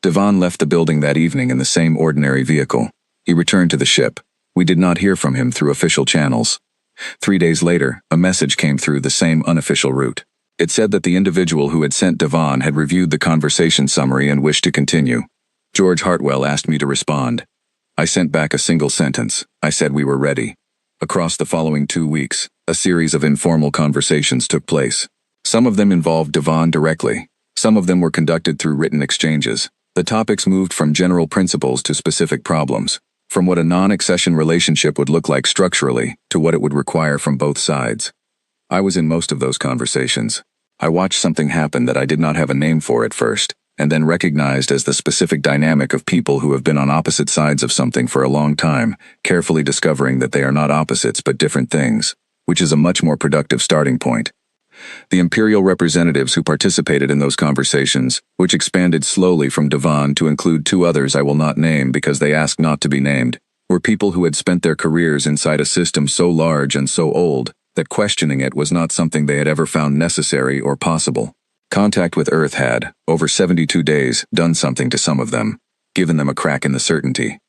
Devan left the building that evening in the same ordinary vehicle. He returned to the ship. We did not hear from him through official channels. 3 days later, a message came through the same unofficial route. It said that the individual who had sent Devan had reviewed the conversation summary and wished to continue. George Hartwell asked me to respond. I sent back a single sentence. I said we were ready. Across the following 2 weeks, a series of informal conversations took place. Some of them involved Devan directly. Some of them were conducted through written exchanges. The topics moved from general principles to specific problems, from what a non-accession relationship would look like structurally to what it would require from both sides. I was in most of those conversations. I watched something happen that I did not have a name for at first, and then recognized as the specific dynamic of people who have been on opposite sides of something for a long time, carefully discovering that they are not opposites but different things, which is a much more productive starting point. The imperial representatives who participated in those conversations, which expanded slowly from Devon to include two others I will not name because they asked not to be named, were people who had spent their careers inside a system so large and so old that questioning it was not something they had ever found necessary or possible. Contact with Earth had, over 72 days, done something to some of them, given them a crack in the certainty.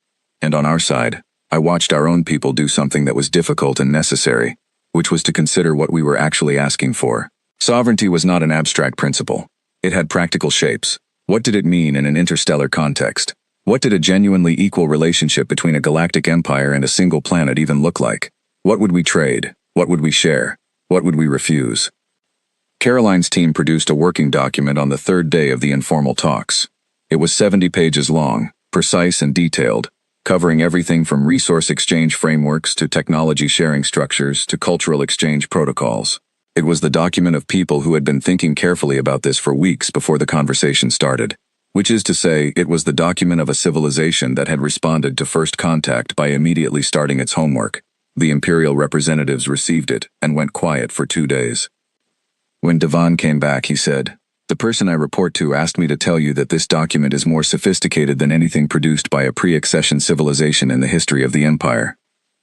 And on our side, I watched our own people do something that was difficult and necessary, which was to consider what we were actually asking for. Sovereignty was not an abstract principle. It had practical shapes. What did it mean in an interstellar context? What did a genuinely equal relationship between a galactic empire and a single planet even look like? What would we trade? What would we share? What would we refuse? Caroline's team produced a working document on the third day of the informal talks. It was 70 pages long, precise and detailed, covering everything from resource exchange frameworks to technology sharing structures to cultural exchange protocols. It was the document of people who had been thinking carefully about this for weeks before the conversation started. Which is to say, it was the document of a civilization that had responded to first contact by immediately starting its homework. The imperial representatives received it and went quiet for 2 days. When Devon came back, he said, "The person I report to asked me to tell you that this document is more sophisticated than anything produced by a pre-accession civilization in the history of the Empire."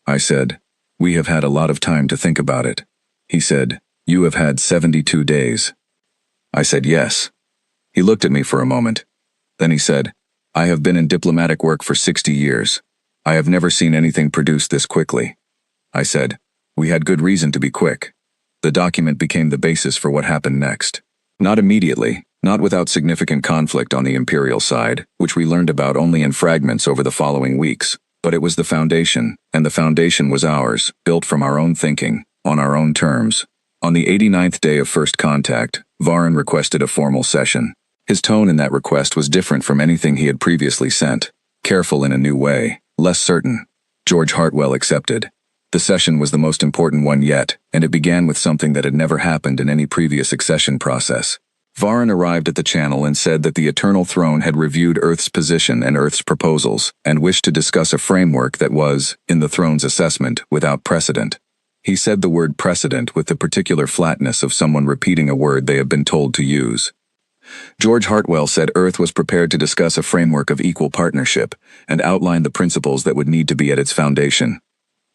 I said, "We have had a lot of time to think about it." He said, "You have had 72 days." I said, "Yes." He looked at me for a moment. Then he said, "I have been in diplomatic work for 60 years. I have never seen anything produced this quickly." I said, "We had good reason to be quick." The document became the basis for what happened next. Not immediately, not without significant conflict on the imperial side, which we learned about only in fragments over the following weeks, but it was the foundation, and the foundation was ours, built from our own thinking, on our own terms. On the 89th day of first contact, Varan requested a formal session. His tone in that request was different from anything he had previously sent, careful in a new way, less certain. George Hartwell accepted. The session was the most important one yet, and it began with something that had never happened in any previous accession process. Varan arrived at the channel and said that the Eternal Throne had reviewed Earth's position and Earth's proposals, and wished to discuss a framework that was, in the Throne's assessment, without precedent. He said the word precedent with the particular flatness of someone repeating a word they have been told to use. George Hartwell said Earth was prepared to discuss a framework of equal partnership, and outlined the principles that would need to be at its foundation.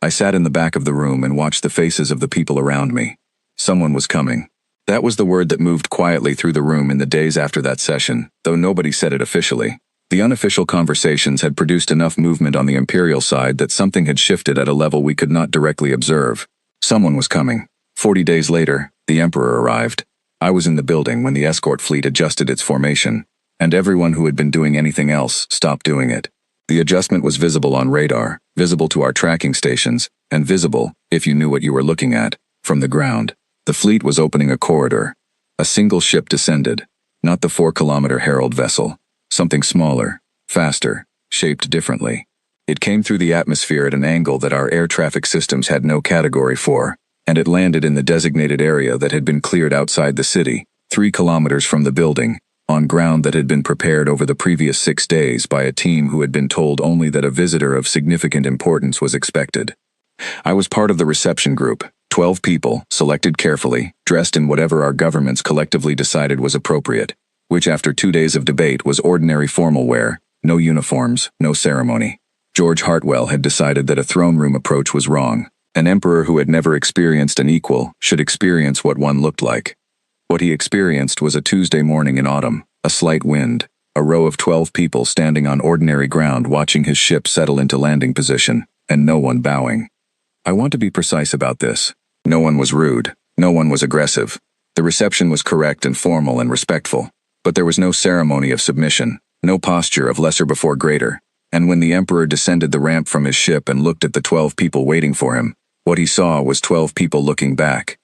I sat in the back of the room and watched the faces of the people around me. Someone was coming. That was the word that moved quietly through the room in the days after that session, though nobody said it officially. The unofficial conversations had produced enough movement on the Imperial side that something had shifted at a level we could not directly observe. Someone was coming. 40 days later, the Emperor arrived. I was in the building when the escort fleet adjusted its formation, and everyone who had been doing anything else stopped doing it. The adjustment was visible on radar, visible to our tracking stations, and visible, if you knew what you were looking at, from the ground. The fleet was opening a corridor. A single ship descended, not the 4-kilometer Herald vessel, something smaller, faster, shaped differently. It came through the atmosphere at an angle that our air traffic systems had no category for, and it landed in the designated area that had been cleared outside the city, 3 kilometers from the building, on ground that had been prepared over the previous 6 days by a team who had been told only that a visitor of significant importance was expected. I was part of the reception group, 12 people, selected carefully, dressed in whatever our governments collectively decided was appropriate, which after 2 days of debate was ordinary formal wear, no uniforms, no ceremony. George Hartwell had decided that a throne room approach was wrong. An emperor who had never experienced an equal should experience what one looked like. What he experienced was a Tuesday morning in autumn, a slight wind, a row of 12 people standing on ordinary ground watching his ship settle into landing position, and no one bowing. I want to be precise about this. No one was rude, no one was aggressive. The reception was correct and formal and respectful, but there was no ceremony of submission, no posture of lesser before greater, and when the emperor descended the ramp from his ship and looked at the 12 people waiting for him, what he saw was 12 people looking back.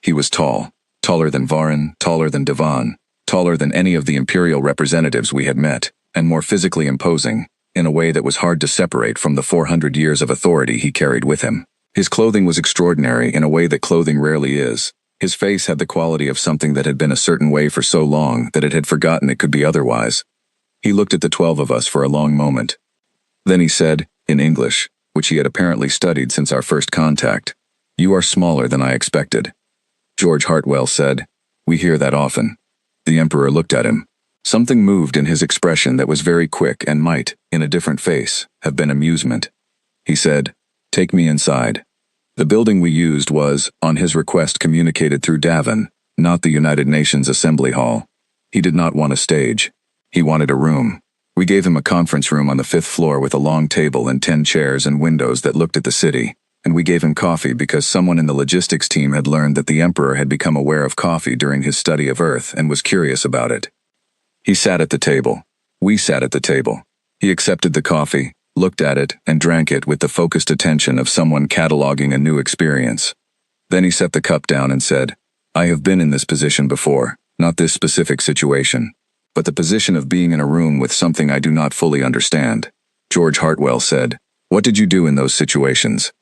He was tall, taller than Varan, taller than Devon, taller than any of the imperial representatives we had met, and more physically imposing, in a way that was hard to separate from the 400 years of authority he carried with him. His clothing was extraordinary in a way that clothing rarely is. His face had the quality of something that had been a certain way for so long that it had forgotten it could be otherwise. He looked at the 12 of us for a long moment. Then he said, in English, which he had apparently studied since our first contact, "You are smaller than I expected." George Hartwell said. "We hear that often." The Emperor looked at him. Something moved in his expression that was very quick and might, in a different face, have been amusement. He said, "Take me inside." The building we used was, on his request, communicated through Davin, not the United Nations Assembly Hall. He did not want a stage. He wanted a room. We gave him a conference room on the 5th floor with a long table and 10 chairs and windows that looked at the city, and we gave him coffee because someone in the logistics team had learned that the Emperor had become aware of coffee during his study of Earth and was curious about it. He sat at the table. We sat at the table. He accepted the coffee, looked at it, and drank it with the focused attention of someone cataloging a new experience. Then he set the cup down and said, "I have been in this position before, not this specific situation, but the position of being in a room with something I do not fully understand." George Hartwell said, "What did you do in those situations?"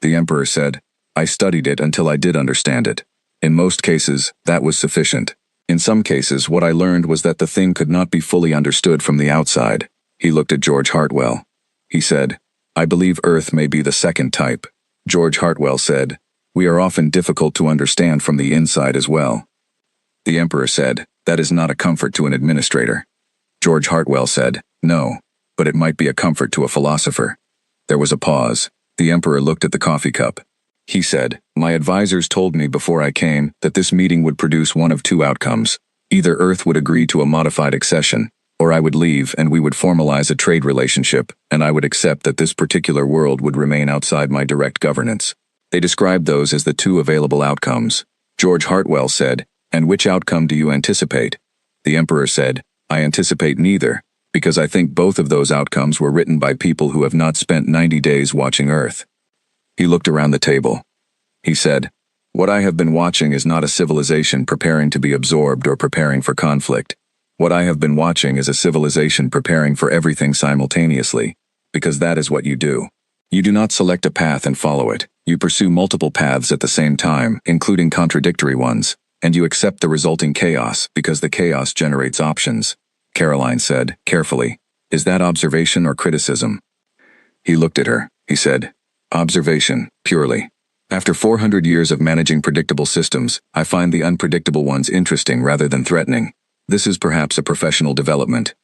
The Emperor said, "I studied it until I did understand it. In most cases, that was sufficient. In some cases, what I learned was that the thing could not be fully understood from the outside." He looked at George Hartwell. He said, "I believe Earth may be the second type." George Hartwell said, "We are often difficult to understand from the inside as well." The Emperor said, "That is not a comfort to an administrator." George Hartwell said, "No, but it might be a comfort to a philosopher." There was a pause. The Emperor looked at the coffee cup. He said, "My advisors told me before I came that this meeting would produce one of two outcomes. Either Earth would agree to a modified accession, or I would leave and we would formalize a trade relationship, and I would accept that this particular world would remain outside my direct governance." They described those as the two available outcomes. George Hartwell said, "And which outcome do you anticipate?" The Emperor said, "I anticipate neither, because I think both of those outcomes were written by people who have not spent 90 days watching Earth." He looked around the table. He said, "What I have been watching is not a civilization preparing to be absorbed or preparing for conflict. What I have been watching is a civilization preparing for everything simultaneously, because that is what you do. You do not select a path and follow it. You pursue multiple paths at the same time, including contradictory ones, and you accept the resulting chaos because the chaos generates options." Caroline said, carefully, "Is that observation or criticism?" He looked at her. He said, "Observation, purely. After 400 years of managing predictable systems, I find the unpredictable ones interesting rather than threatening. This is perhaps a professional development."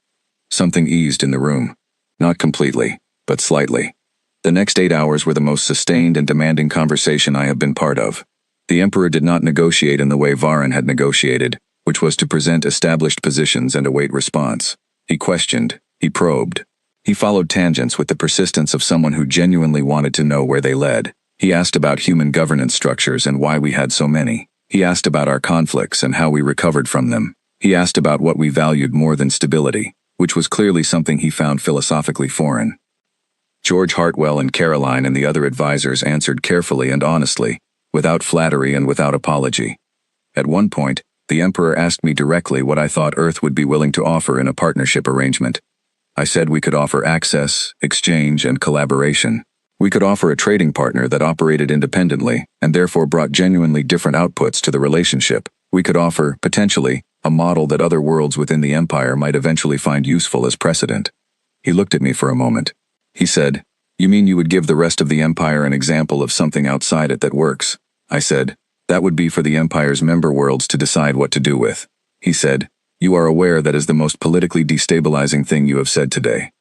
Something eased in the room. Not completely, but slightly. The next 8 hours were the most sustained and demanding conversation I have been part of. The Emperor did not negotiate in the way Varan had negotiated, which was to present established positions and await response. He questioned. He probed. He followed tangents with the persistence of someone who genuinely wanted to know where they led. He asked about human governance structures and why we had so many. He asked about our conflicts and how we recovered from them. He asked about what we valued more than stability, which was clearly something he found philosophically foreign. George Hartwell and Caroline and the other advisors answered carefully and honestly, without flattery and without apology. At one point, the Emperor asked me directly what I thought Earth would be willing to offer in a partnership arrangement. I said we could offer access, exchange, and collaboration. We could offer a trading partner that operated independently and therefore brought genuinely different outputs to the relationship. We could offer, potentially, a model that other worlds within the Empire might eventually find useful as precedent. He looked at me for a moment. He said, "You mean you would give the rest of the Empire an example of something outside it that works?" I said, "That would be for the Empire's member worlds to decide what to do with." He said, "You are aware that is the most politically destabilizing thing you have said today."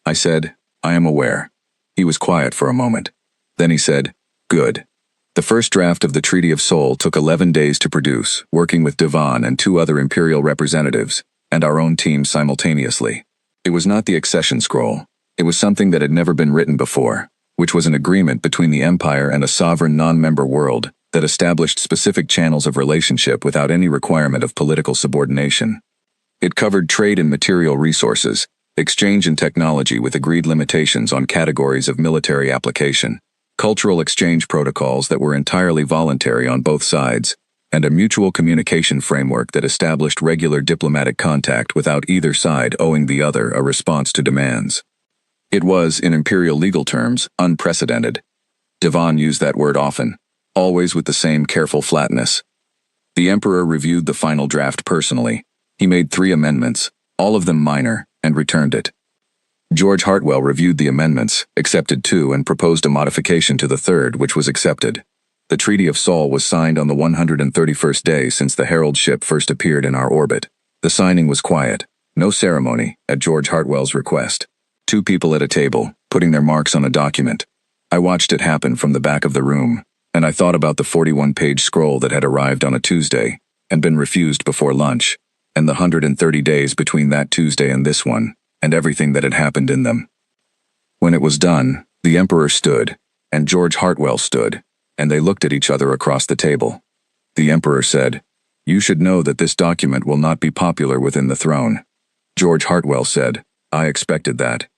I said, "I am aware." He was quiet for a moment. Then he said, "Good." The first draft of the Treaty of Seoul took 11 days to produce, working with Devon and 2 other imperial representatives, and our own team simultaneously. It was not the accession scroll. It was something that had never been written before, which was an agreement between the Empire and a sovereign non-member world that established specific channels of relationship without any requirement of political subordination. It covered trade and material resources, exchange and technology with agreed limitations on categories of military application, cultural exchange protocols that were entirely voluntary on both sides, and a mutual communication framework that established regular diplomatic contact without either side owing the other a response to demands. It was, in imperial legal terms, unprecedented. Devon used that word often, always with the same careful flatness. The Emperor reviewed the final draft personally. He made 3 amendments, all of them minor, and returned it. George Hartwell reviewed the amendments, accepted 2, and proposed a modification to the third, which was accepted. The Treaty of Sol was signed on the 131st day since the Herald ship first appeared in our orbit. The signing was quiet, no ceremony, at George Hartwell's request. 2 people at a table, putting their marks on a document. I watched it happen from the back of the room, and I thought about the 41-page scroll that had arrived on a Tuesday and been refused before lunch, and the 130 days between that Tuesday and this one, and everything that had happened in them. When it was done, the Emperor stood, and George Hartwell stood, and they looked at each other across the table. The Emperor said, "You should know that this document will not be popular within the throne." George Hartwell said, "I expected that."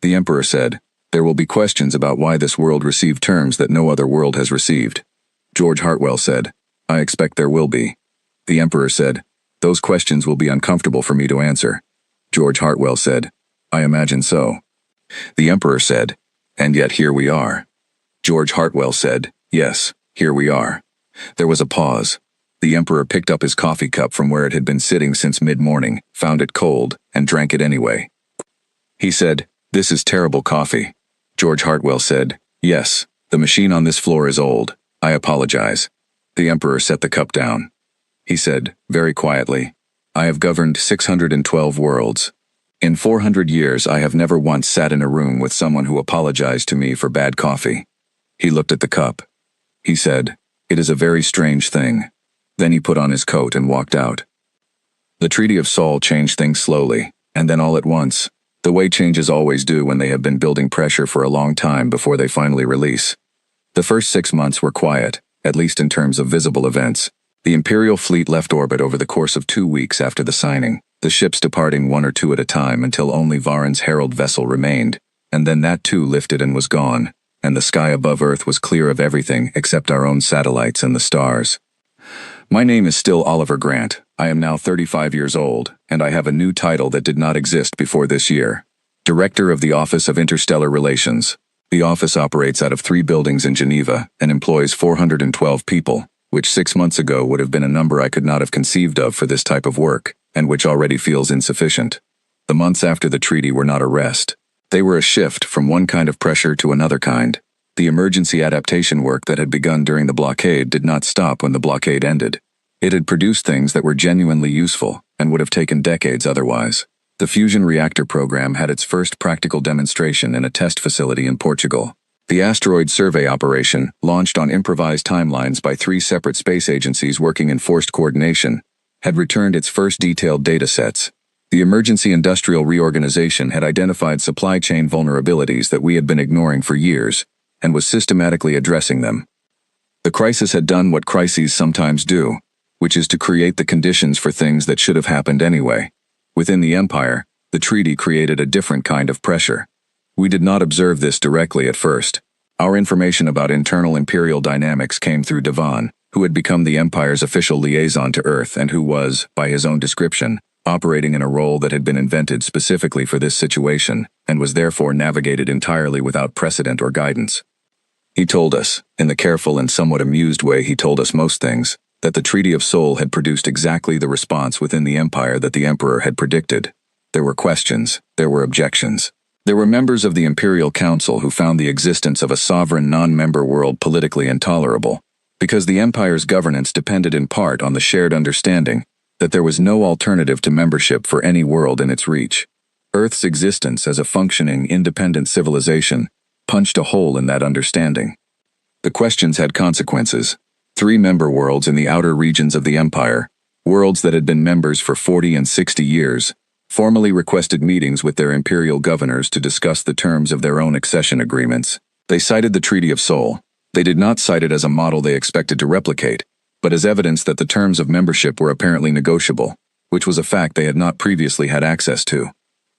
The Emperor said, "There will be questions about why this world received terms that no other world has received." George Hartwell said, "I expect there will be." The Emperor said, "Those questions will be uncomfortable for me to answer." George Hartwell said, "I imagine so." The Emperor said, "And yet here we are." George Hartwell said, "Yes, here we are." There was a pause. The Emperor picked up his coffee cup from where it had been sitting since mid-morning, found it cold, and drank it anyway. He said, "This is terrible coffee." George Hartwell said, "Yes, the machine on this floor is old. I apologize." The Emperor set the cup down. He said, very quietly, "I have governed 612 worlds. In 400 years I have never once sat in a room with someone who apologized to me for bad coffee." He looked at the cup. He said, "It is a very strange thing." Then he put on his coat and walked out. The Treaty of Sol changed things slowly, and then all at once, the way changes always do when they have been building pressure for a long time before they finally release. The first 6 months were quiet, at least in terms of visible events. The Imperial fleet left orbit over the course of 2 weeks after the signing, the ships departing 1 or 2 at a time until only Varen's Herald vessel remained, and then that too lifted and was gone, and the sky above Earth was clear of everything except our own satellites and the stars. My name is still Oliver Grant. I am now 35 years old, and I have a new title that did not exist before this year. Director of the Office of Interstellar Relations. The office operates out of 3 buildings in Geneva and employs 412 people, which 6 months ago would have been a number I could not have conceived of for this type of work, and which already feels insufficient. The months after the treaty were not a rest. They were a shift from one kind of pressure to another kind. The emergency adaptation work that had begun during the blockade did not stop when the blockade ended. It had produced things that were genuinely useful, and would have taken decades otherwise. The fusion reactor program had its first practical demonstration in a test facility in Portugal. The asteroid survey operation, launched on improvised timelines by 3 separate space agencies working in forced coordination, had returned its first detailed data sets. The emergency industrial reorganization had identified supply chain vulnerabilities that we had been ignoring for years, and was systematically addressing them. The crisis had done what crises sometimes do, which is to create the conditions for things that should have happened anyway. Within the Empire, the treaty created a different kind of pressure. We did not observe this directly at first. Our information about internal imperial dynamics came through Devon, who had become the Empire's official liaison to Earth and who was, by his own description, operating in a role that had been invented specifically for this situation, and was therefore navigated entirely without precedent or guidance. He told us, in the careful and somewhat amused way he told us most things, that the Treaty of Sol had produced exactly the response within the Empire that the Emperor had predicted. There were questions, there were objections. There were members of the Imperial Council who found the existence of a sovereign non-member world politically intolerable, because the Empire's governance depended in part on the shared understanding that there was no alternative to membership for any world in its reach. Earth's existence as a functioning, independent civilization punched a hole in that understanding. The questions had consequences. 3 member worlds in the outer regions of the Empire, worlds that had been members for 40 and 60 years, formally requested meetings with their imperial governors to discuss the terms of their own accession agreements. They cited the Treaty of Sol. They did not cite it as a model they expected to replicate, but as evidence that the terms of membership were apparently negotiable, which was a fact they had not previously had access to.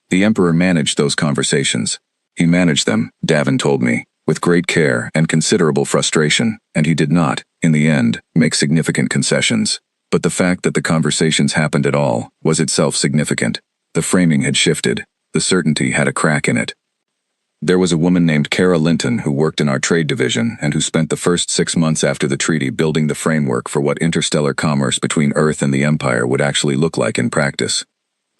The Emperor managed those conversations. He managed them, Davin told me, with great care and considerable frustration, and he did not, in the end, make significant concessions. But the fact that the conversations happened at all was itself significant. The framing had shifted. The certainty had a crack in it. There was a woman named Kara Linton who worked in our trade division and who spent the first 6 months after the treaty building the framework for what interstellar commerce between Earth and the Empire would actually look like in practice.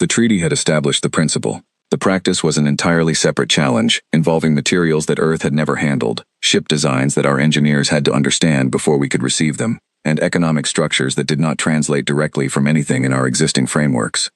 The treaty had established the principle. The practice was an entirely separate challenge, involving materials that Earth had never handled, ship designs that our engineers had to understand before we could receive them, and economic structures that did not translate directly from anything in our existing frameworks.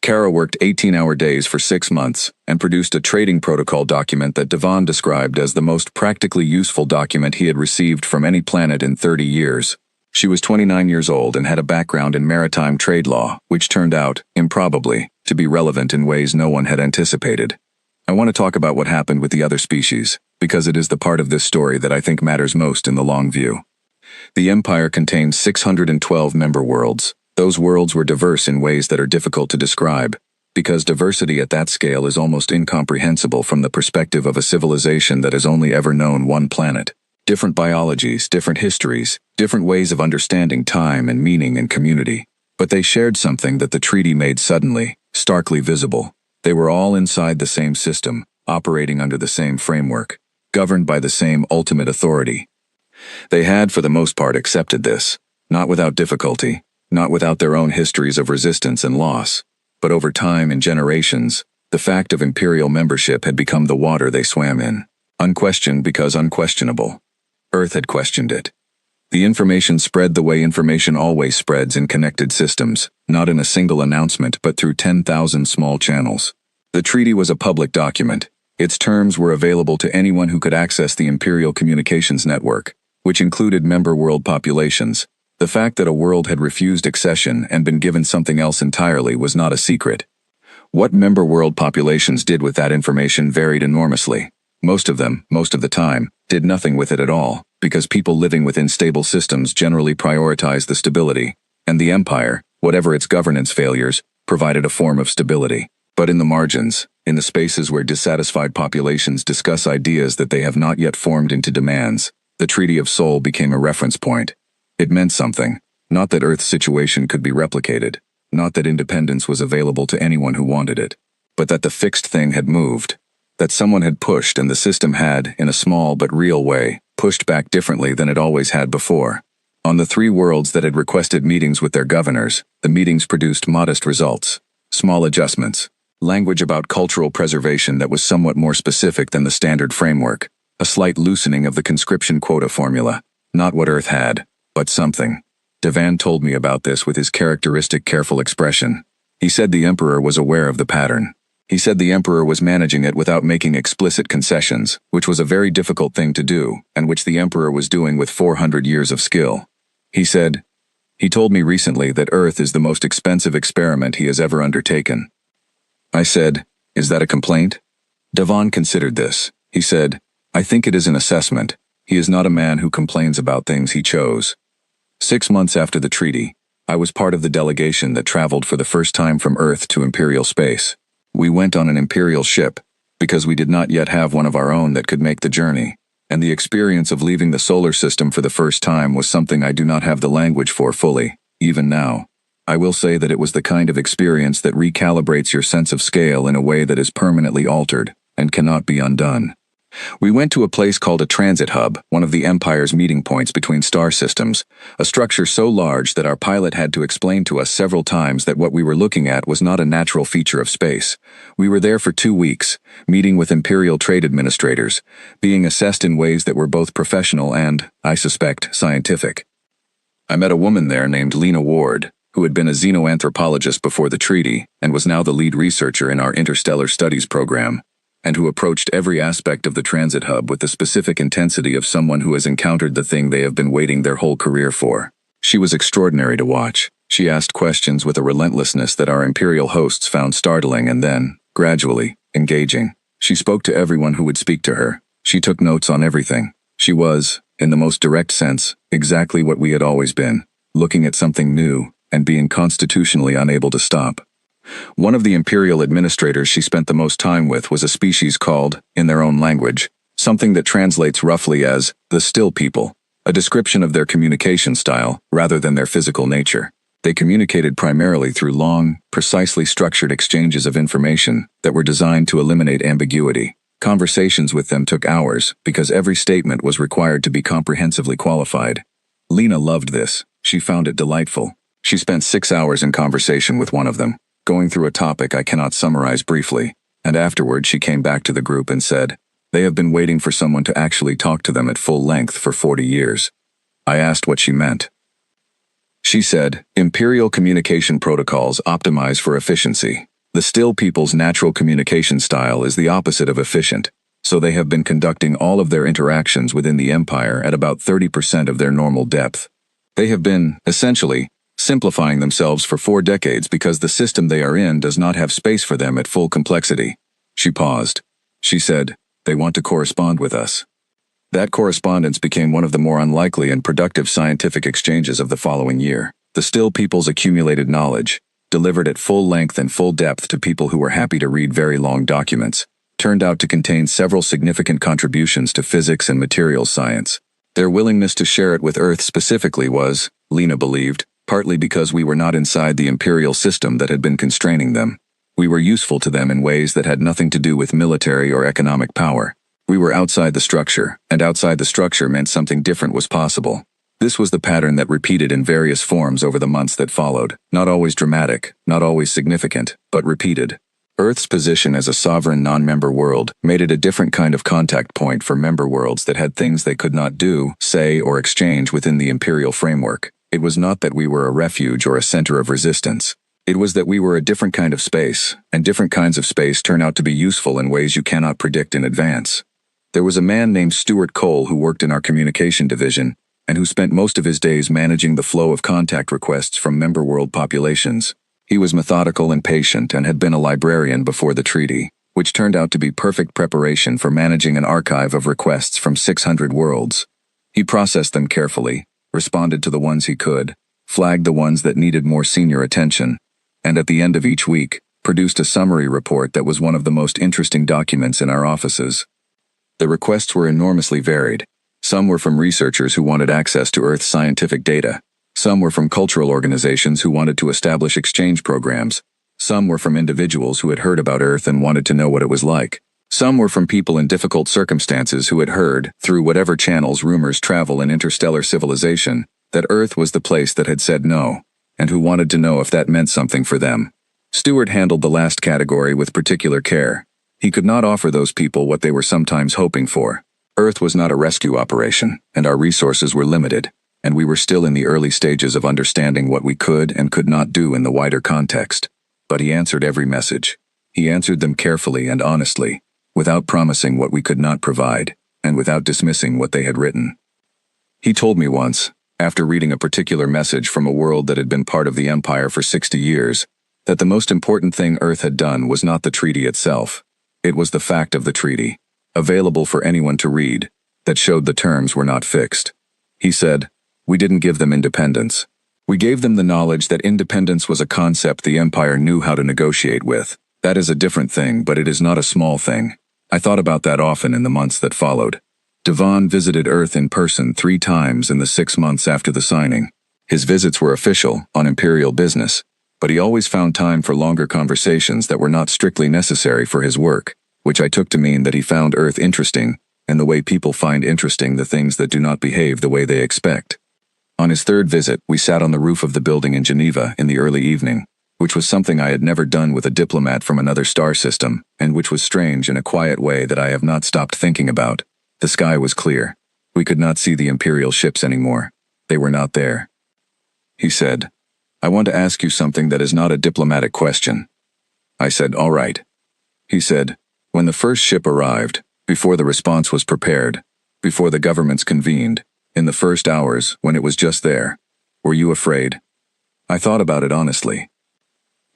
Kara worked 18-hour days for 6 months and produced a trading protocol document that Devon described as the most practically useful document he had received from any planet in 30 years. She was 29 years old and had a background in maritime trade law, which turned out, improbably, to be relevant in ways no one had anticipated. I want to talk about what happened with the other species, because it is the part of this story that I think matters most in the long view. The Empire contained 612 member worlds. Those worlds were diverse in ways that are difficult to describe, because diversity at that scale is almost incomprehensible from the perspective of a civilization that has only ever known one planet. Different biologies, different histories, different ways of understanding time and meaning and community. But they shared something that the treaty made suddenly, starkly visible. They were all inside the same system, operating under the same framework, governed by the same ultimate authority. They had, for the most part, accepted this, not without difficulty, not without their own histories of resistance and loss, but over time and generations, the fact of imperial membership had become the water they swam in. Unquestioned because unquestionable. Earth had questioned it. The information spread the way information always spreads in connected systems, not in a single announcement but through 10,000 small channels. The treaty was a public document. Its terms were available to anyone who could access the Imperial Communications Network, which included member world populations. The fact that a world had refused accession and been given something else entirely was not a secret. What member world populations did with that information varied enormously. Most of them, most of the time, did nothing with it at all, because people living within stable systems generally prioritize the stability, and the Empire, whatever its governance failures, provided a form of stability. But in the margins, in the spaces where dissatisfied populations discuss ideas that they have not yet formed into demands, the Treaty of Soul became a reference point. It meant something, not that Earth's situation could be replicated, not that independence was available to anyone who wanted it, but that the fixed thing had moved. That someone had pushed and the system had, in a small but real way, pushed back differently than it always had before. On the 3 worlds that had requested meetings with their governors, the meetings produced modest results. Small adjustments. Language about cultural preservation that was somewhat more specific than the standard framework. A slight loosening of the conscription quota formula. Not what Earth had, but something. Devon told me about this with his characteristic careful expression. He said the Emperor was aware of the pattern. He said the Emperor was managing it without making explicit concessions, which was a very difficult thing to do, and which the Emperor was doing with 400 years of skill. He said, "He told me recently that Earth is the most expensive experiment he has ever undertaken." I said, "Is that a complaint?" Devon considered this. He said, "I think it is an assessment. He is not a man who complains about things he chose." 6 months after the treaty, I was part of the delegation that traveled for the first time from Earth to Imperial space. We went on an Imperial ship, because we did not yet have one of our own that could make the journey, and the experience of leaving the solar system for the first time was something I do not have the language for fully, even now. I will say that it was the kind of experience that recalibrates your sense of scale in a way that is permanently altered, and cannot be undone. We went to a place called a transit hub, one of the Empire's meeting points between star systems, a structure so large that our pilot had to explain to us several times that what we were looking at was not a natural feature of space. We were there for 2 weeks, meeting with Imperial trade administrators, being assessed in ways that were both professional and, I suspect, scientific. I met a woman there named Lena Ward, who had been a xenoanthropologist before the treaty and was now the lead researcher in our interstellar studies program, and who approached every aspect of the transit hub with the specific intensity of someone who has encountered the thing they have been waiting their whole career for. She was extraordinary to watch. She asked questions with a relentlessness that our Imperial hosts found startling and then, gradually, engaging. She spoke to everyone who would speak to her. She took notes on everything. She was, in the most direct sense, exactly what we had always been, looking at something new and being constitutionally unable to stop. One of the Imperial administrators she spent the most time with was a species called, in their own language, something that translates roughly as the Still People, a description of their communication style rather than their physical nature. They communicated primarily through long, precisely structured exchanges of information that were designed to eliminate ambiguity. Conversations with them took hours because every statement was required to be comprehensively qualified. Lena loved this. She found it delightful. She spent 6 hours in conversation with one of them, going through a topic I cannot summarize briefly. And afterward she came back to the group and said, "They have been waiting for someone to actually talk to them at full length for 40 years. I asked what she meant. She said, "Imperial communication protocols optimize for efficiency. The Still people's natural communication style is the opposite of efficient, so they have been conducting all of their interactions within the Empire at about 30% of their normal depth. They have been, essentially, simplifying themselves for 4 decades because the system they are in does not have space for them at full complexity." She paused. She said, "They want to correspond with us." That correspondence became one of the more unlikely and productive scientific exchanges of the following year. The Still people's accumulated knowledge, delivered at full length and full depth to people who were happy to read very long documents, turned out to contain several significant contributions to physics and materials science. Their willingness to share it with Earth specifically was, Lena believed, partly because we were not inside the imperial system that had been constraining them. We were useful to them in ways that had nothing to do with military or economic power. We were outside the structure, and outside the structure meant something different was possible. This was the pattern that repeated in various forms over the months that followed, not always dramatic, not always significant, but repeated. Earth's position as a sovereign non-member world made it a different kind of contact point for member worlds that had things they could not do, say, or exchange within the imperial framework. It was not that we were a refuge or a center of resistance. It was that we were a different kind of space, and different kinds of space turn out to be useful in ways you cannot predict in advance. There was a man named Stuart Cole who worked in our communication division, and who spent most of his days managing the flow of contact requests from member world populations. He was methodical and patient and had been a librarian before the treaty, which turned out to be perfect preparation for managing an archive of requests from 600 worlds. He processed them carefully, responded to the ones he could, flagged the ones that needed more senior attention, and at the end of each week, produced a summary report that was one of the most interesting documents in our offices. The requests were enormously varied. Some were from researchers who wanted access to Earth's scientific data. Some were from cultural organizations who wanted to establish exchange programs. Some were from individuals who had heard about Earth and wanted to know what it was like. Some were from people in difficult circumstances who had heard, through whatever channels rumors travel in interstellar civilization, that Earth was the place that had said no, and who wanted to know if that meant something for them. Stuart handled the last category with particular care. He could not offer those people what they were sometimes hoping for. Earth was not a rescue operation, and our resources were limited, and we were still in the early stages of understanding what we could and could not do in the wider context. But he answered every message. He answered them carefully and honestly, without promising what we could not provide, and without dismissing what they had written. He told me once, after reading a particular message from a world that had been part of the Empire for 60 years, that the most important thing Earth had done was not the treaty itself. It was the fact of the treaty, available for anyone to read, that showed the terms were not fixed. He said, "We didn't give them independence. We gave them the knowledge that independence was a concept the Empire knew how to negotiate with. That is a different thing, but it is not a small thing." I thought about that often in the months that followed. Devon visited Earth in person 3 times in the 6 months after the signing. His visits were official, on imperial business, but he always found time for longer conversations that were not strictly necessary for his work, which I took to mean that he found Earth interesting, and the way people find interesting the things that do not behave the way they expect. On his 3rd visit, we sat on the roof of the building in Geneva in the early evening, which was something I had never done with a diplomat from another star system, and which was strange in a quiet way that I have not stopped thinking about. The sky was clear. We could not see the Imperial ships anymore. They were not there. He said, "I want to ask you something that is not a diplomatic question." I said, "All right." He said, "When the first ship arrived, before the response was prepared, before the governments convened, in the first hours, when it was just there, were you afraid?" I thought about it honestly.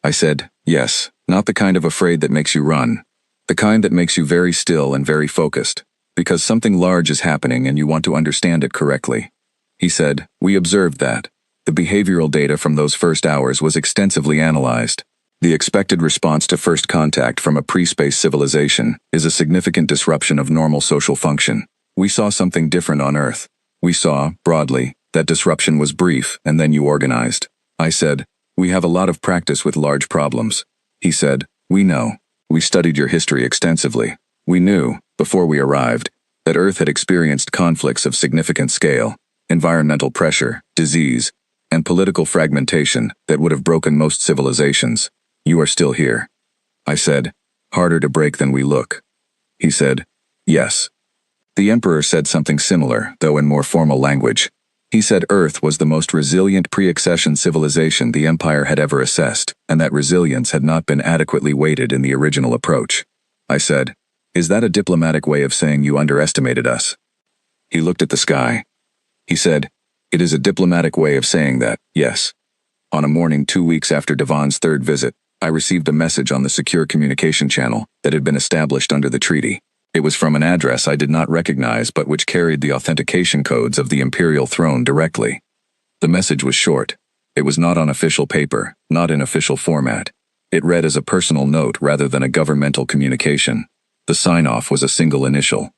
I said, "Yes, not the kind of afraid that makes you run. The kind that makes you very still and very focused, because something large is happening and you want to understand it correctly." He said, "We observed that. The behavioral data from those first hours was extensively analyzed. The expected response to first contact from a pre-space civilization is a significant disruption of normal social function. We saw something different on Earth. We saw, broadly, that disruption was brief and then you organized." I said, "We have a lot of practice with large problems." He said, "We know. We studied your history extensively. We knew, before we arrived, that Earth had experienced conflicts of significant scale, environmental pressure, disease, and political fragmentation that would have broken most civilizations. You are still here." I said, Harder to break than we look. He said, yes. The Emperor said something similar, though in more formal language. He said Earth was the most resilient pre-accession civilization the Empire had ever assessed, and that resilience had not been adequately weighted in the original approach. I said, is that a diplomatic way of saying you underestimated us? He looked at the sky. He said, it is a diplomatic way of saying that, yes. On a morning 2 weeks after Devon's third visit, I received a message on the secure communication channel that had been established under the treaty. It was from an address I did not recognize but which carried the authentication codes of the Imperial throne directly. The message was short. It was not on official paper, not in official format. It read as a personal note rather than a governmental communication. The sign-off was a single initial.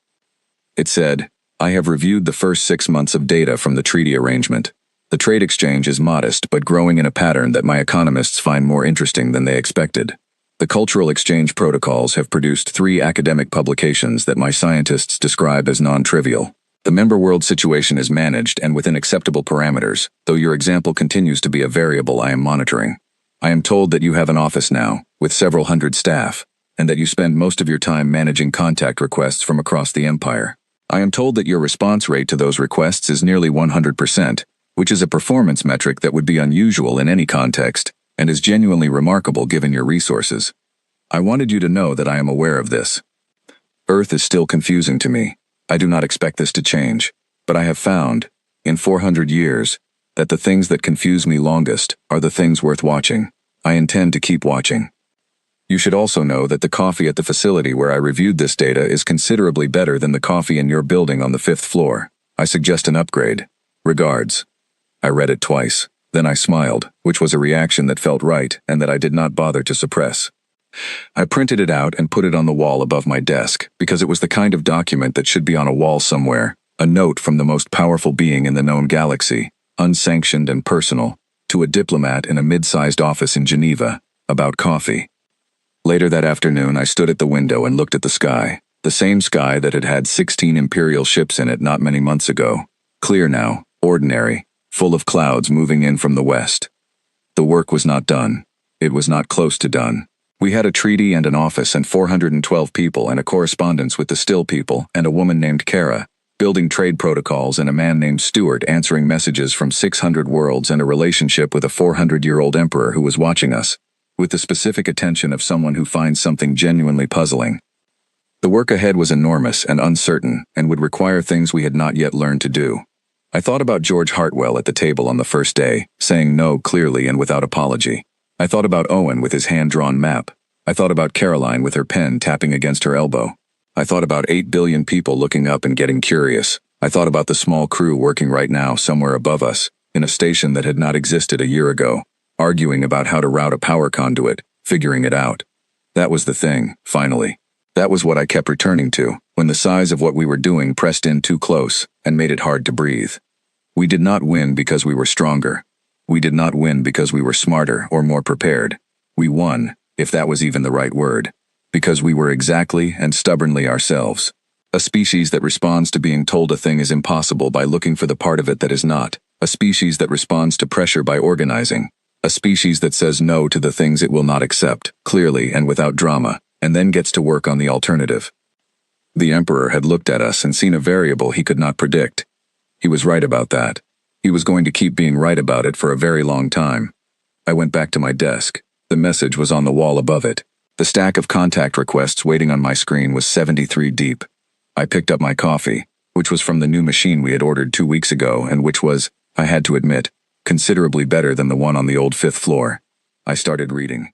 It said, I have reviewed the first 6 months of data from the treaty arrangement. The trade exchange is modest but growing in a pattern that my economists find more interesting than they expected. The cultural exchange protocols have produced 3 academic publications that my scientists describe as non-trivial. The member world situation is managed and within acceptable parameters, though your example continues to be a variable I am monitoring. I am told that you have an office now, with several hundred staff, and that you spend most of your time managing contact requests from across the Empire. I am told that your response rate to those requests is nearly 100%, which is a performance metric that would be unusual in any context, and is genuinely remarkable given your resources. I wanted you to know that I am aware of this. Earth is still confusing to me. I do not expect this to change, but I have found, in 400 years, that the things that confuse me longest are the things worth watching. I intend to keep watching. You should also know that the coffee at the facility where I reviewed this data is considerably better than the coffee in your building on the 5th floor. I suggest an upgrade. Regards. I read it twice. Then I smiled, which was a reaction that felt right and that I did not bother to suppress. I printed it out and put it on the wall above my desk, because it was the kind of document that should be on a wall somewhere, a note from the most powerful being in the known galaxy, unsanctioned and personal, to a diplomat in a mid-sized office in Geneva, about coffee. Later that afternoon, I stood at the window and looked at the sky, the same sky that had had 16 Imperial ships in it not many months ago. Clear now, ordinary, full of clouds moving in from the west. The work was not done. It was not close to done. We had a treaty and an office and 412 people and a correspondence with the Still people and a woman named Kara, building trade protocols, and a man named Stuart answering messages from 600 worlds, and a relationship with a 400-year-old emperor who was watching us, with the specific attention of someone who finds something genuinely puzzling. The work ahead was enormous and uncertain and would require things we had not yet learned to do. I thought about George Hartwell at the table on the first day, saying no clearly and without apology. I thought about Owen with his hand-drawn map. I thought about Caroline with her pen tapping against her elbow. I thought about 8 billion people looking up and getting curious. I thought about the small crew working right now somewhere above us, in a station that had not existed a year ago, arguing about how to route a power conduit, figuring it out. That was the thing, finally. That was what I kept returning to, when the size of what we were doing pressed in too close and made it hard to breathe. We did not win because we were stronger. We did not win because we were smarter or more prepared. We won, if that was even the right word, because we were exactly and stubbornly ourselves. A species that responds to being told a thing is impossible by looking for the part of it that is not. A species that responds to pressure by organizing. A species that says no to the things it will not accept, clearly and without drama, and then gets to work on the alternative. The Emperor had looked at us and seen a variable he could not predict. He was right about that. He was going to keep being right about it for a very long time. I went back to my desk. The message was on the wall above it. The stack of contact requests waiting on my screen was 73 deep. I picked up my coffee, which was from the new machine we had ordered 2 weeks ago and which was, I had to admit, considerably better than the one on the old 5th floor. I started reading.